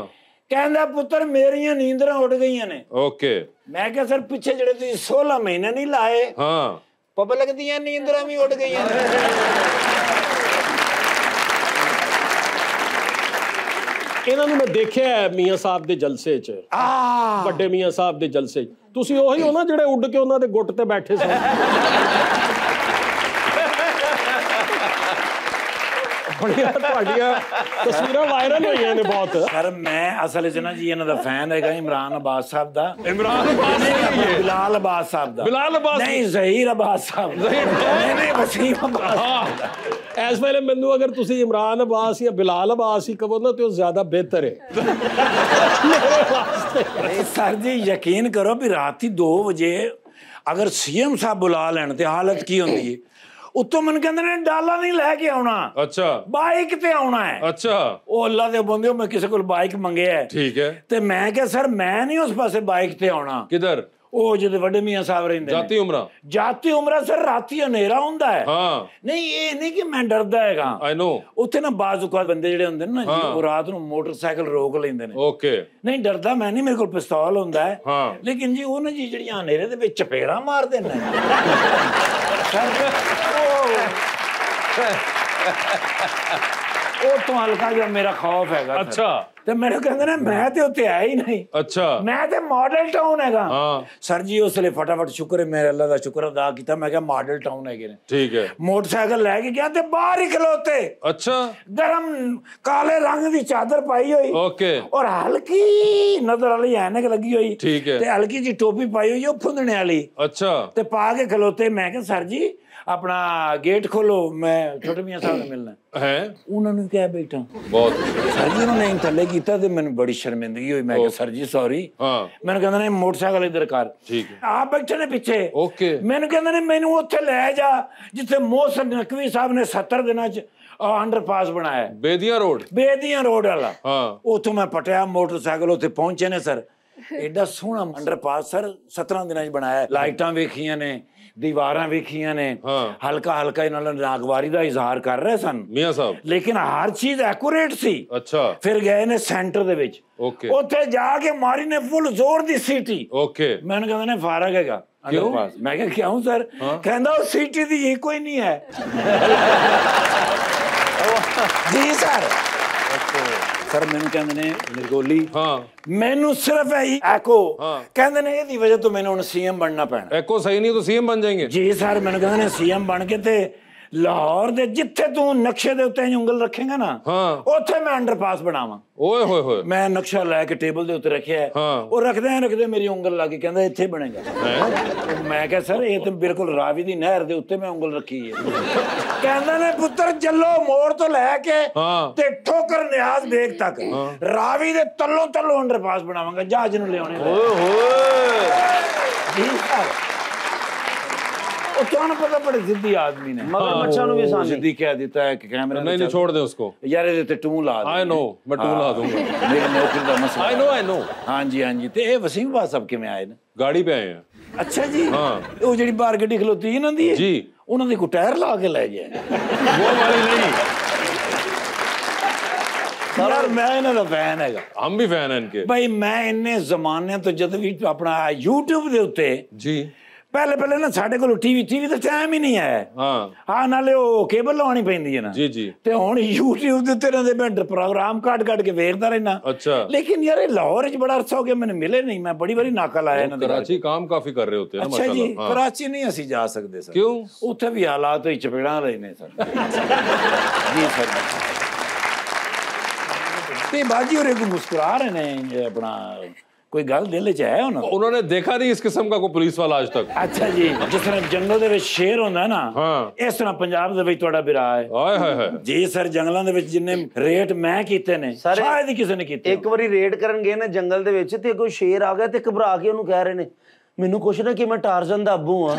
कहंदा पुत्र मेरियां नींदरां उड़ गईयां ने। ओके। मैं कहा सर पिछे जेड़े तुसी 16 महीने नहीं लाए, हाँ, पब्लिक दियां नींदरां भी उड़ गईयां ने। ਇਹਨਾਂ ਨੂੰ ਮੈਂ ਦੇਖਿਆ ਮੀਆਂ ਸਾਹਿਬ ਦੇ ਜਲਸੇ 'ਚ, ਵੱਡੇ ਮੀਆਂ ਸਾਹਿਬ ਦੇ ਜਲਸੇ 'ਚ। ਤੁਸੀਂ ਉਹੀ ਹੋ ਨਾ ਜਿਹੜੇ ਉੱਡ ਕੇ ਉਹਨਾਂ ਦੇ ਗੁੱਟ ਤੇ ਬੈਠੇ ਸਨ? ਬੜੀਆਂ ਤੁਹਾਡੀਆਂ ਤਸਵੀਰਾਂ ਵਾਇਰਲ ਹੋਈਆਂ ਨੇ ਬਹੁਤ। ਸਰ ਮੈਂ ਅਸਲ 'ਚ ਨਾ ਜੀ ਇਹਨਾਂ ਦਾ ਫੈਨ ਹੈਗਾ ਇਮਰਾਨ ਅਬਾਸ ਸਾਹਿਬ ਦਾ। ਇਮਰਾਨ ਅਬਾਸ ਨਹੀਂ, ਬਿਲਾਲ ਅਬਾਸ ਸਾਹਿਬ ਦਾ। ਬਿਲਾਲ ਅਬਾਸ ਨਹੀਂ, ਜ਼ਹੀਰ ਅਬਾਸ ਸਾਹਿਬ ਦਾ। ਨਹੀਂ, ਵਸੀਮ ਅਬਾਸ। ਇਸ ਵੇਲੇ ਮੈਨੂੰ ਅਗਰ ਤੁਸੀਂ ਇਮਰਾਨ ਅਬਾਸ ਜਾਂ ਬਿਲਾਲ ਅਬਾਸ ਹੀ ਕਹੋ ਨਾ ਤੇ ਉਹ ਜ਼ਿਆਦਾ ਬਿਹਤਰ ਹੈ ਮੇਰੇ ਵਾਸਤੇ। ਨਹੀਂ ਸਰ ਜੀ, ਯਕੀਨ ਕਰੋ ਵੀ ਰਾਤੀ 2 ਵਜੇ ਅਗਰ ਸੀਐਮ ਸਾਹਿਬ ਬੁਲਾ ਲੈਣ ਤੇ ਹਾਲਤ ਕੀ ਹੁੰਦੀ ਹੈ। ਉੱਤੋਂ ਮੈਨੂੰ ਕਹਿੰਦੇ ਨੇ ਡਾਲਾ ਨਹੀਂ ਲੈ ਕੇ ਆਉਣਾ। ਅੱਛਾ। ਬਾਈਕ ਤੇ ਆਉਣਾ ਹੈ। ਅੱਛਾ। ਉਹ ਅੱਲਾ ਦੇ ਬੰਦਿਓ, ਮੈਂ ਕਿਸੇ ਕੋਲ ਬਾਈਕ ਮੰਗਿਆ ਹੈ। ਠੀਕ ਹੈ। ਤੇ ਮੈਂ ਕਿਹਾ ਸਰ ਮੈਂ ਨਹੀਂ ਉਸ ਪਾਸੇ ਬਾਈਕ ਤੇ ਆਉਣਾ। ਕਿਧਰ? ਉਹ ਜਿਹਦੇ ਵੱਡੇ ਮੀਆਂ ਸਾਹਿਬ ਰਹਿੰਦੇ ਨੇ। ਜਾਤੀ ਉਮਰਾ ਸਰ, ਰਾਤੀ ਹਨੇਰਾ ਹੁੰਦਾ ਹੈ। ਹਾਂ। ਨਹੀਂ, ਇਹ ਨਹੀਂ ਕਿ ਮੈਂ ਡਰਦਾ ਹੈਗਾ। ਆਈ ਨੋ। ਉੱਥੇ ਨਾ ਬਾਜ਼ੂ ਕਾ ਬੰਦੇ ਜਿਹੜੇ ਹੁੰਦੇ ਨੇ ਨਾ, ਉਹ ਰਾਤ ਨੂੰ ਮੋਟਰਸਾਈਕਲ ਰੋਕ ਲੈਂਦੇ ਨੇ। ਓਕੇ। ਨਹੀਂ ਡਰਦਾ ਮੈਂ ਨਹੀਂ, ਮੇਰੇ ਕੋਲ ਪਿਸਤੌਲ ਹੁੰਦਾ ਹੈ। ਹਾਂ। ਲੇਕਿਨ ਜੀ ਉਹ ਨਾ ਜੀ ਜਿਹੜੀਆਂ ਹਨੇਰੇ ਦੇ ਵਿੱਚ ਚਪੇੜਾਂ ਮਾਰਦੇ ਨੇ ਉਹ ਤੋਂ ਹਲਕਾ ਜਿਹਾ ਮੇਰਾ ਖੌਫ ਹੈਗਾ। ਅੱਛਾ। ਤੇ ਮੈਨੂੰ ਕਹਿੰਦੇ ਨੇ ਮੈਂ ਤੇ ਉੱਥੇ ਆਇਆ ਹੀ ਨਹੀਂ। ਅੱਛਾ। ਮੈਂ ਤੇ ਮਾਡਲ ਟਾਊਨ ਹੈਗਾ। ਹਾਂ ਸਰ ਜੀ, ਉਸ ਵੇਲੇ ਫਟਾਫਟ ਸ਼ੁਕਰ ਹੈ, ਮੇਰੇ ਅੱਲਾ ਦਾ ਸ਼ੁਕਰ ਅਦਾ ਕੀਤਾ। ਮੈਂ ਕਿਹਾ ਮਾਡਲ ਟਾਊਨ ਹੈਗੇ ਨੇ। ਠੀਕ ਹੈ। ਮੋਟਰਸਾਈਕਲ ਲੈ ਕੇ ਗਿਆ ਤੇ ਬਾਹਰ ਹੀ ਖਲੋਤੇ। ਅੱਛਾ। ਗਰਮ ਕਾਲੇ ਰੰਗ ਦੀ ਚਾਦਰ ਪਾਈ ਹੋਈ। ਓਕੇ। ਔਰ ਹਲਕੀ ਨਜ਼ਰ ਵਾਲੀ ਐਨਕ ਲੱਗੀ ਹੋਈ। ਠੀਕ ਹੈ। ਤੇ ਹਲਕੀ ਜੀ ਟੋਪੀ ਪਾਈ ਹੋਈ ਉਹ ਫੁੰਦਣੇ ਵਾਲੀ। ਅੱਛਾ। ਤੇ ਪਾ ਕੇ ਖਲੋਤੇ। ਮੈਂ ਕਿਹਾ ਸਰ ਜੀ अपना गेट खोलो, मैं छोटे मियां साहब ने मिलना है। उन्होंने क्या बैठा बहुत सर जी, उन्होंने थले कीता ते मैंने बड़ी शर्मिंदगी हुई। मैं कहा सर जी सॉरी। मैंने कहंदा ने मोटरसाइकिल इधर कर। ठीक है। आप बैठे ने पीछे। ओके। मैंने कहंदा ने मैनू उत्थे ले जा जिथे मोहसिन नकवी साहब ने 70 दिनों च अंडरपास बनाया, बेदियां रोड वाला। उथों मैं पटिया मोटरसाइकिल, उत्थे पहुंचे ने सर। एडा सोहना अंडरपास सर 17 दिनों च बनाया। लाइटां वेखियां ने, दीवारां वेखियां ने। हल्का हल्का इन्हां नाल नागवारी दा इजहार कर रहे सन मियां साहब, लेकिन हर चीज एक्यूरेट सी। अच्छा। फिर गए ने सेंटर दे विच। ओके। उत्थे जाके मारी ने फुल जोर दी सीटी। ओके। मैंने कहंदे ने फारग हैगा अंडरपास। मैं कहा क्यों सर? कहंदा ओ सीटी दी ही कोई नहीं है। जी सर। सर मैनू कहंदे ने निर्गोली। हाँ। मैनू सिर्फ एको कहंदे ने इहदी वजह तो मैनू हुण सीएम बनना पैना। एको सही नहीं तो सीएम बन जाएंगे। जी सर। मैनू कहंदे ने सीएम बन के ते लाहौर दे जिथे तू नक्शे दे उत्ते उंगल रखेगा ना, हाँ। उत्थे मैं अंडरपास बनावा। ओए होए होए, मैं नक्शा लैके टेबल दे उत्ते रखिया है, हाँ। और रखदे मेरी उंगल लाके कहंदा इत्थे बनेगा। मैं कहा सर ये तो बिल्कुल रावी दी नहर दे उत्ते मैं उंगल रखी है। कहंदा ने पुत्र चलो मोड़ तो लैके हाँ। ते ठोकर न्याज बेग तक रावी दे तल्लों अंडरपास बनावांगा जहाज नूं लियाउने। ओए होए, जी सर, ਤੁਹਾਨੂੰ ਪਤਾ ਬੜੇ ਜ਼ਿੱਦੀ ਆਦਮੀ ਨੇ, ਮਗਰ ਮੱਛਾਂ ਨੂੰ ਵੀ ਆਸਾਨੀ ਜ਼ਿੱਦੀ ਕਹਿ ਦਿੱਤਾ ਹੈ ਕਿ ਕੈਮਰੇ नहीं छोड़ दे उसको। ਯਾਰ ਇਹਦੇ ਤੇ ਟੂੰ ਲਾ ਦੇ। आई नो, मैं टूल ला दूंगा। ਮੇਰੇ ਨੌਕਰੀ ਦਾ ਮਸਲਾ। I know. ਹਾਂਜੀ ਤੇ ਇਹ ਵਸੀਮ ਬਾਦ ਸਾਹਿਬ ਕਿਵੇਂ ਆਏ ਨੇ? गाड़ी पे आए हैं। ਅੱਛਾ ਜੀ, हाँ। ਉਹ ਜਿਹੜੀ ਬਾਹਰ ਗੱਡੀ ਖਲੋਤੀ ਇਹਨਾਂ ਦੀ ਹੈ जी, ਉਹਨਾਂ ਦੀ ਕੋ ਟਾਇਰ ਲਾ ਕੇ ਲੈ ਗਿਆ। वो वाली नहीं, ਯਾਰ ਮੈਂ ਇਹਨਾਂ ਦਾ ਫੈਨ ਹੈਗਾ हम भी फैन हैं इनके। ਭਾਈ। ਮੈਂ ਇੰਨੇ ਜ਼ਮਾਨੇ ਤੋਂ ਜਦ ਵੀ ਆਪਣਾ YouTube ਦੇ ਉੱਤੇ जी, ਪਹਿਲੇ ਨਾ ਸਾਡੇ ਕੋਲ ਟੀਵੀ ਦਾ ਟਾਈਮ ਹੀ ਨਹੀਂ ਹੈ। ਹਾਂ ਨਾਲੇ ਉਹ ਕੇਬਲ ਲਵਾਉਣੀ ਪੈਂਦੀ ਹੈ ਨਾ। जी। ਤੇ ਹੁਣ YouTube ਦੇ ਉੱਤੇ ਇਹਨਾਂ ਦੇ ਮੈਂ ਪ੍ਰੋਗਰਾਮ ਕੱਢ ਕੇ ਵੇਖਦਾ ਰਹਿਣਾ। अच्छा, ਲੇਕਿਨ ਯਾਰ ਇਹ ਲਾਹੌਰ 'ਚ ਬੜਾ ਅਰਸਾ ਹੋ ਗਿਆ ਮੈਨੂੰ ਮਿਲੇ ਨਹੀਂ। ਮੈਂ ਬੜੀ ਵਾਰੀ ਨਾਕਾ ਲਾਇਆ ਇਹਨਾਂ ਦੇ। कराची काम काफी कर रहे होते हैं ना, ਅੱਛਾ ਜੀ, माशाल्लाह। हाँ। कराची नहीं ਅਸੀਂ ਜਾ ਸਕਦੇ ਸਰ। क्यों? ਉੱਥੇ ਵੀ ਹਾਲਾਤ ਹੀ ਚਪੇੜਾਂ ਰਹੇ ਨੇ ਸਰ। ਜੀ ਸਰ। ਤੇ ਬਾਜੀ ਹੋਰੇ ਕੋ ਮੁਸਕਰਾ ਰਹੇ ਨੇ ਆਪਣਾ, ਕੋਈ ਗੱਲ ਦਿਲ 'ਚ ਹੈ ਉਹਨਾਂ? उन्होंने देखा नहीं इस किस्म का कोई पुलिस वाला आज तक। ਅੱਛਾ ਜੀ, ਜਿਸ ਤਰ੍ਹਾਂ ਜੰਗਲ ਦੇ ਵਿੱਚ ਸ਼ੇਰ ਹੁੰਦਾ ਨਾ, ਹਾਂ। ਇਸ ਤਰ੍ਹਾਂ ਪੰਜਾਬ ਦੇ ਵਿੱਚ ਤੁਹਾਡਾ ਬਿਰਾ ਹੈ। हाय हाय हाय, ਜੀ ਸਰ, ਜੰਗਲਾਂ ਦੇ ਵਿੱਚ ਜਿੰਨੇ ਰੇਟ ਮੈਂ ਕੀਤੇ ਨੇ ਸ਼ਾਇਦ ਹੀ ਕਿਸੇ ਨੇ ਕੀਤੇ। ਇੱਕ ਵਾਰੀ ਰੇਡ ਕਰਨ ਗਏ ਨਾ ਜੰਗਲ ਦੇ ਵਿੱਚ ਤੇ ਕੋਈ ਸ਼ੇਰ ਆ ਗਿਆ ਤੇ ਘਬਰਾ ਕੇ ਉਹਨੂੰ ਕਹਿ ਰਹੇ ਨੇ ਮੈਨੂੰ ਕੁਛ ਨਾ ਕਿ ਮੈਂ ਟਾਰਜ਼ਨ ਦਾ ਅੱਬੂ ਆ।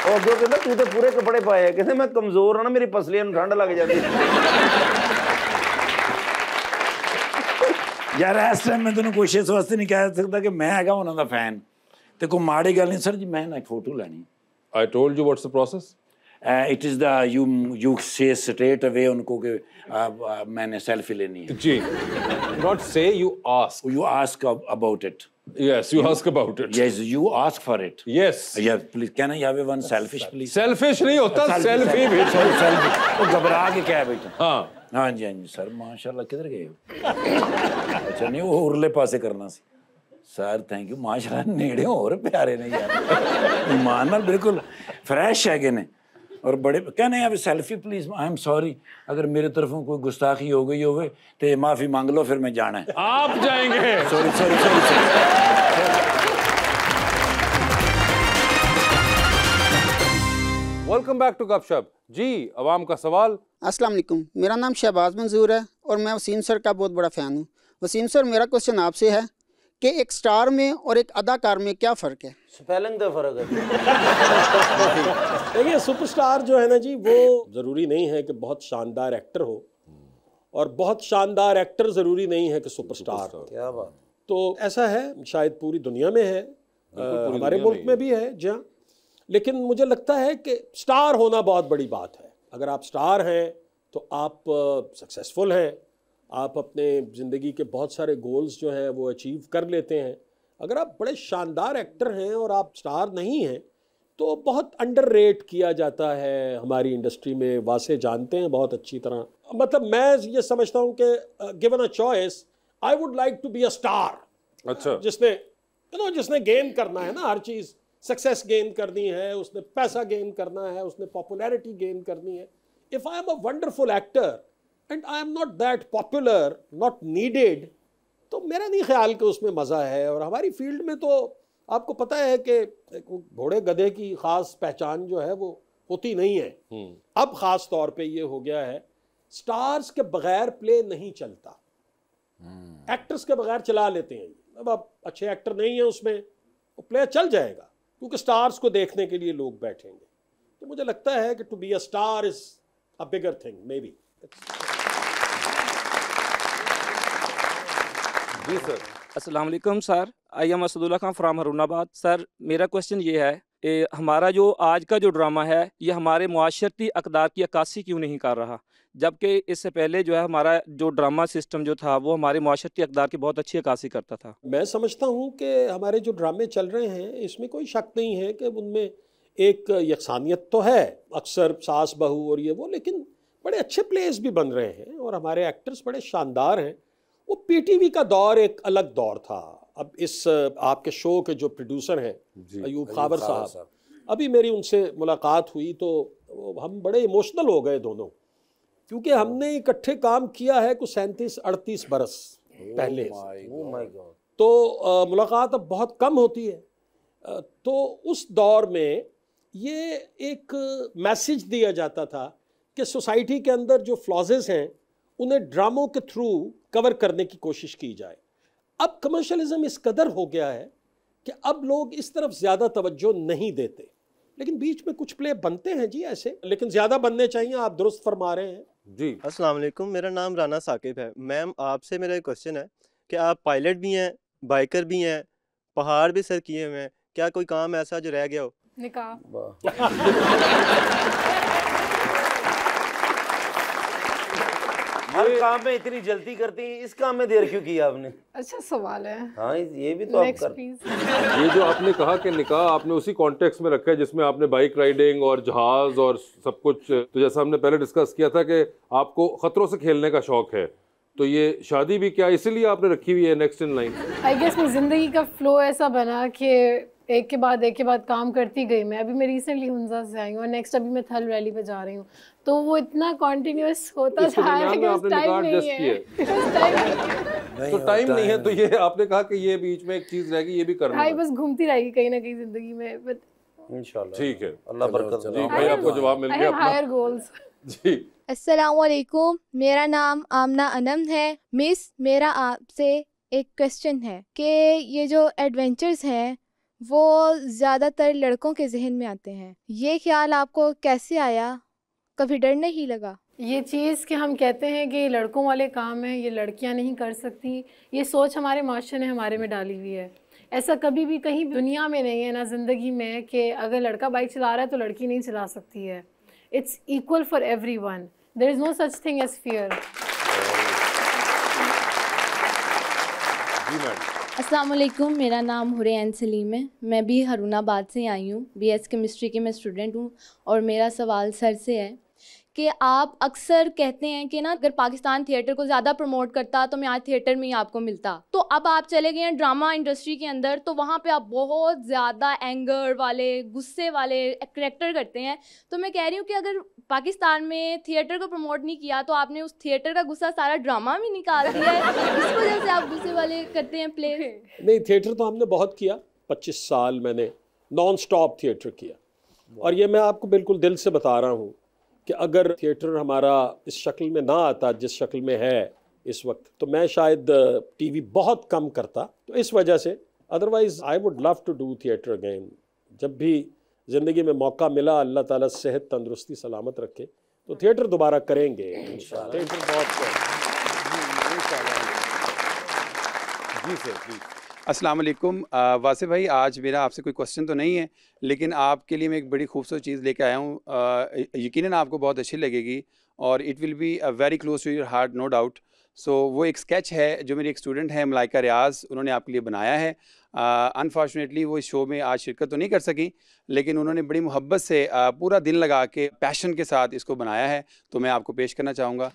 ਉਹ ਅੱਗੋਂ ਕਹਿੰਦਾ ਤੂੰ ਤੇ ਪੂਰੇ ਕੱਪੜੇ ਪਾਏ ਆ, ਕਹਿੰਦੇ ਮੈਂ ਕਮਜ਼ੋਰ ਆ ਨਾ, ਮੇਰੀ ਪਸਲੀਆਂ ਨੂੰ ਠੰਡ ਲੱਗ ਜਾਂਦੀ। ਯਾਰ ਇਸ ਟਾਈਮ ਮੈਂ ਤੈਨੂੰ ਕੁਛ ਇਸ ਵਾਸਤੇ ਨਹੀਂ ਕਹਿ ਸਕਦਾ ਕਿ ਮੈਂ ਹੈਗਾ ਉਹਨਾਂ ਦਾ ਫੈਨ, ਤੇ ਕੋਈ ਮਾੜੀ ਗੱਲ ਨਹੀਂ ਸਰ ਜੀ। ਮੈਂ ਨਾ ਇੱਕ ਫੋਟੋ ਲੈਣੀ। I told you what's the process? It is the you say straight away उनको कि मैंने सेल्फी लेनी है। जी, not say, you ask. You ask about it. Yes, you ask about it. Yes, you ask for it. Yes. Yeah, please can I have one selfish please? Selfish नहीं होता, selfie भी। Sorry, selfie। वो घबरा के क्या है बेटा? हाँ। हाँ जी सर, माशाल्लाह। किधर गए हो? अच्छा नहीं, वो उरले पासे करना सी सर। Thank you. माशाल्लाह नेड़े और प्यारे ने यार, ईमान नाल बिल्कुल फ्रेश है ने, और बड़े कहने यार selfie please. I am sorry अगर मेरे तरफों कोई गुस्ताखी हो गई होवे तो माफी मांग लो, फिर मैं जाना है। आप जाएंगे? सॉरी। वेलकम बैक टू गपशप। जी, अवाम का सवाल। अस्सलाम वालेकुम, मेरा नाम शहबाज मंजूर है और मैं वसीम सर का बहुत बड़ा फ़ैन हूँ। वसीम सर, मेरा क्वेश्चन आपसे है कि एक स्टार में और एक अदाकार में क्या फ़र्क है? स्पेलिंग का फर्क है। देखिए, सुपरस्टार जो है ना जी, वो ज़रूरी नहीं है कि बहुत शानदार एक्टर हो, और बहुत शानदार एक्टर ज़रूरी नहीं है कि सुपरस्टार हो। क्या बात। तो ऐसा है, शायद पूरी दुनिया में है, हमारे मुल्क में भी है जी हाँ। लेकिन मुझे लगता है कि स्टार होना बहुत बड़ी बात है। अगर आप स्टार हैं तो आप सक्सेसफुल हैं, आप अपने ज़िंदगी के बहुत सारे गोल्स जो हैं वो अचीव कर लेते हैं। अगर आप बड़े शानदार एक्टर हैं और आप स्टार नहीं हैं तो बहुत अंडररेट किया जाता है हमारी इंडस्ट्री में। वासे जानते हैं बहुत अच्छी तरह। मतलब मैं ये समझता हूँ कि given a choice, I would like to be a star. अच्छा, जिसने गेन करना है ना हर चीज़, सक्सेस गेन करनी है, उसने पैसा गेन करना है, उसने पॉपुलैरिटी गेन करनी है। If I am a wonderful actor and I am not that popular, not needed, तो मेरा नहीं ख्याल कि उसमें मज़ा है। और हमारी फील्ड में तो आपको पता है कि घोड़े गधे की ख़ास पहचान जो है वो होती नहीं है। अब ख़ास तौर पे ये हो गया है, स्टार्स के बगैर प्ले नहीं चलता, एक्टर्स के बगैर चला लेते हैं। अब आप अच्छे एक्टर नहीं है उसमें, वो प्ले चल जाएगा क्योंकि स्टार्स को देखने के लिए लोग बैठेंगे। तो मुझे लगता है कि to be a star is a bigger thing may be. जी सर। अस्सलाम वालेकुम sir, I am Asadullah Khan from Harunabad. Sir, मेरा क्वेश्चन ये है, हमारा जो आज का जो ड्रामा है ये हमारे मुआशरती अक़दार की अक्कासी क्यों नहीं कर रहा, जबकि इससे पहले जो है हमारा जो ड्रामा सिस्टम जो था वो हमारे मुआशरती अक़दार की बहुत अच्छी अक्कासी करता था। मैं समझता हूँ कि हमारे जो ड्रामे चल रहे हैं इसमें कोई शक नहीं है कि उनमें एक यकसानियत तो है, अक्सर सास बहू और ये वो, लेकिन बड़े अच्छे प्लेस भी बन रहे हैं और हमारे एक्टर्स बड़े शानदार हैं। वो पीटीवी का दौर एक अलग दौर था। अब इस आपके शो के जो प्रोड्यूसर हैं अयूब खाबर साहब, अभी मेरी उनसे मुलाकात हुई तो हम बड़े इमोशनल हो गए दोनों, क्योंकि हमने इकट्ठे काम किया है कुछ 37-38 बरस पहले। तो मुलाकात अब बहुत कम होती है। तो उस दौर में ये एक मैसेज दिया जाता था कि सोसाइटी के अंदर जो फ्लॉजेस हैं उन्हें ड्रामों के थ्रू कवर करने की कोशिश की जाए। अब कमर्शियलिज्म इस कदर हो गया है कि अब लोग इस तरफ ज़्यादा तवज्जो नहीं देते, लेकिन बीच में कुछ प्ले बनते हैं जी ऐसे, लेकिन ज़्यादा बनने चाहिए। आप दुरुस्त फरमा रहे हैं जी। अस्सलाम वालेकुम, मेरा नाम राना साकिब है। मैम आपसे मेरा एक क्वेश्चन है कि आप पायलट भी हैं, बाइकर भी हैं, पहाड़ भी सर किए हुए हैं, क्या कोई काम ऐसा जो रह गया हो? निकाह। हर काम में इतनी जल्दी करती हैं, इस काम में देर क्यों किया आपने? अच्छा सवाल है। हाँ ये भी तो आप कर। ये जो आपने कहा कि निकाह आपने उसी कॉन्टेक्स्ट में रखा है जिसमें आपने बाइक राइडिंग और जहाज और सब कुछ, तो जैसा हमने पहले डिस्कस किया था कि आपको खतरों से खेलने का शौक है, तो ये शादी भी क्या इसीलिए आपने रखी हुई है next in line? I guess मेरी ज़िंदगी का फ्लो ऐसा बना कि एक के बाद काम करती गई। मैं मैं रिसेंटली हुंजा से आई हूँ और नेक्स्ट अभी मैं थल रैली पे जा रही हूँ, तो वो इतना कॉन्टिन्यूस होता जा रहा है कि टाइम नहीं है। तो टाइम नहीं है, तो ये आपने कहा कि ये बीच में एक चीज रहेगी, ये भी करना है, बस घूमती रहेगी कहीं ना कहीं जिंदगी में। बट इंशाल्लाह ठीक है, अल्लाह बरकत दे। भाई आपको जवाब मिल गया अपना। हायर गोल्स जी। अस्सलाम वालेकुम, मेरा नाम आमना अनम है। मिस, मेरा आपसे एक क्वेश्चन है कि ये जो एडवेंचर्स हैं वो ज़्यादातर लड़कों के जहन में आते हैं, ये ख्याल आपको कैसे आया? कभी डर नहीं लगा? ये चीज़ कि हम कहते हैं कि लड़कों वाले काम है, ये लड़कियां नहीं कर सकती, ये सोच हमारे माशरे ने हमारे में डाली हुई है। ऐसा कभी भी कहीं दुनिया में नहीं है, ना ज़िंदगी में, कि अगर लड़का बाइक चला रहा है तो लड़की नहीं चला सकती है। It's equal for everyone, there is no such thing as fear. अस्सलाम वालेकुम, मेरा नाम हुरैन सलीम है। मैं भी हरुणाबाद से आई हूँ, BS केमिस्ट्री के मैं स्टूडेंट हूँ। और मेरा सवाल सर से है कि आप अक्सर कहते हैं कि ना अगर पाकिस्तान थिएटर को ज़्यादा प्रमोट करता तो मैं आज थिएटर में ही आपको मिलता। तो अब आप चले गए हैं ड्रामा इंडस्ट्री के अंदर, तो वहाँ पे आप बहुत ज़्यादा एंगर वाले, गुस्से वाले करैक्टर करते हैं। तो मैं कह रही हूँ कि अगर पाकिस्तान में थिएटर को प्रमोट नहीं किया तो आपने उस थिएटर का गुस्सा सारा ड्रामा में निकाल दिया है, इस वजह से आप गुस्से वाले करते हैं प्ले। नहीं, थिएटर तो हमने बहुत किया, 25 साल मैंने नॉन स्टॉप थिएटर किया। और ये मैं आपको बिल्कुल दिल से बता रहा हूँ कि अगर थिएटर हमारा इस शक्ल में ना आता जिस शक्ल में है इस वक्त, तो मैं शायद टीवी बहुत कम करता। तो इस वजह से, otherwise I would love to do theatre again. जब भी ज़िंदगी में मौका मिला, अल्लाह ताला सेहत तंदुरुस्ती सलामत रखे, तो थिएटर दोबारा करेंगे इंशाल्लाह। थिएटर बहुत जी सर, प्लीज। अस्सलाम वालेकुम वासिफ भाई, आज मेरा आपसे कोई क्वेश्चन तो नहीं है, लेकिन आपके लिए मैं एक बड़ी खूबसूरत चीज़ लेके आया हूँ। यकीनन आपको बहुत अच्छी लगेगी और it will be very close to your heart, no doubt. So वो एक स्केच है जो मेरी एक स्टूडेंट है मलाइका रियाज, उन्होंने आपके लिए बनाया है। अनफॉर्चुनेटली वो इस शो में आज शिरकत तो नहीं कर सकी, लेकिन उन्होंने बड़ी मोहब्बत से पूरा दिन लगा के पैशन के साथ इसको बनाया है, तो मैं आपको पेश करना चाहूँगा।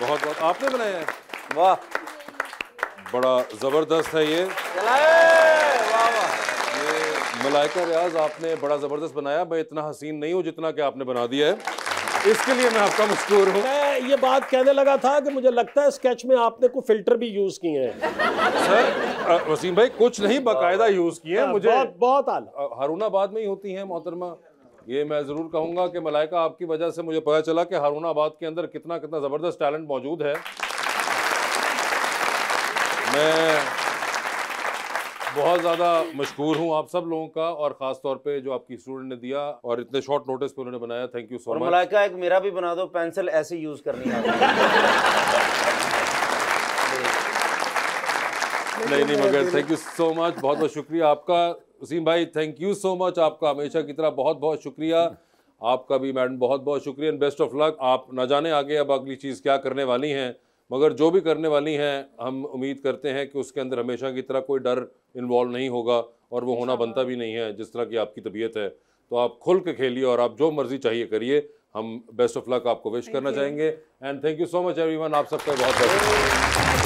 बहुत बहुत आपने बनाया है, वाह, बड़ा ज़बरदस्त है ये मलाइका रियाज, आपने बड़ा ज़बरदस्त बनाया। मैं इतना हसीन नहीं हूँ जितना कि आपने बना दिया है, इसके लिए मैं आपका मशकूर हूँ। मैं ये बात कहने लगा था कि मुझे लगता है स्केच में आपने कोई फिल्टर भी यूज़ किए हैं। सर वसीम भाई, कुछ नहीं, बाकायदा यूज़ किए हैं। मुझे बहुत आला हारूनाबाद में ही होती हैं मोहतरमा। ये मैं ज़रूर कहूँगा कि मलाइका, आपकी वजह से मुझे पता चला कि हारूनाबाद के अंदर कितना कितना ज़बरदस्त टैलेंट मौजूद है। मैं बहुत ज़्यादा मशकूर हूँ आप सब लोगों का, और ख़ास तौर पे जो आपकी स्टूडेंट ने दिया और इतने शॉर्ट नोटिस पे उन्होंने बनाया। Thank you so much. Malaika, एक मेरा भी बना दो, पेंसिल ऐसे यूज़ करनी है। नहीं, मगर थैंक यू सो मच, बहुत बहुत शुक्रिया आपका वसीम भाई, थैंक यू सो मच। आपका हमेशा की तरह बहुत बहुत शुक्रिया। आपका भी मैडम बहुत बहुत शुक्रिया एंड बेस्ट ऑफ लक। आप न जाने आगे अब अगली चीज़ क्या करने वाली हैं, मगर जो भी करने वाली हैं हम उम्मीद करते हैं कि उसके अंदर हमेशा की तरह कोई डर इन्वॉल्व नहीं होगा, और वो होना बनता भी नहीं है जिस तरह की आपकी तबीयत है। तो आप खुल के खेलिए और आप जो मर्ज़ी चाहिए करिए। हम बेस्ट ऑफ लक आपको विश करना चाहेंगे and thank you so much everyone, आप सबका बहुत बहुत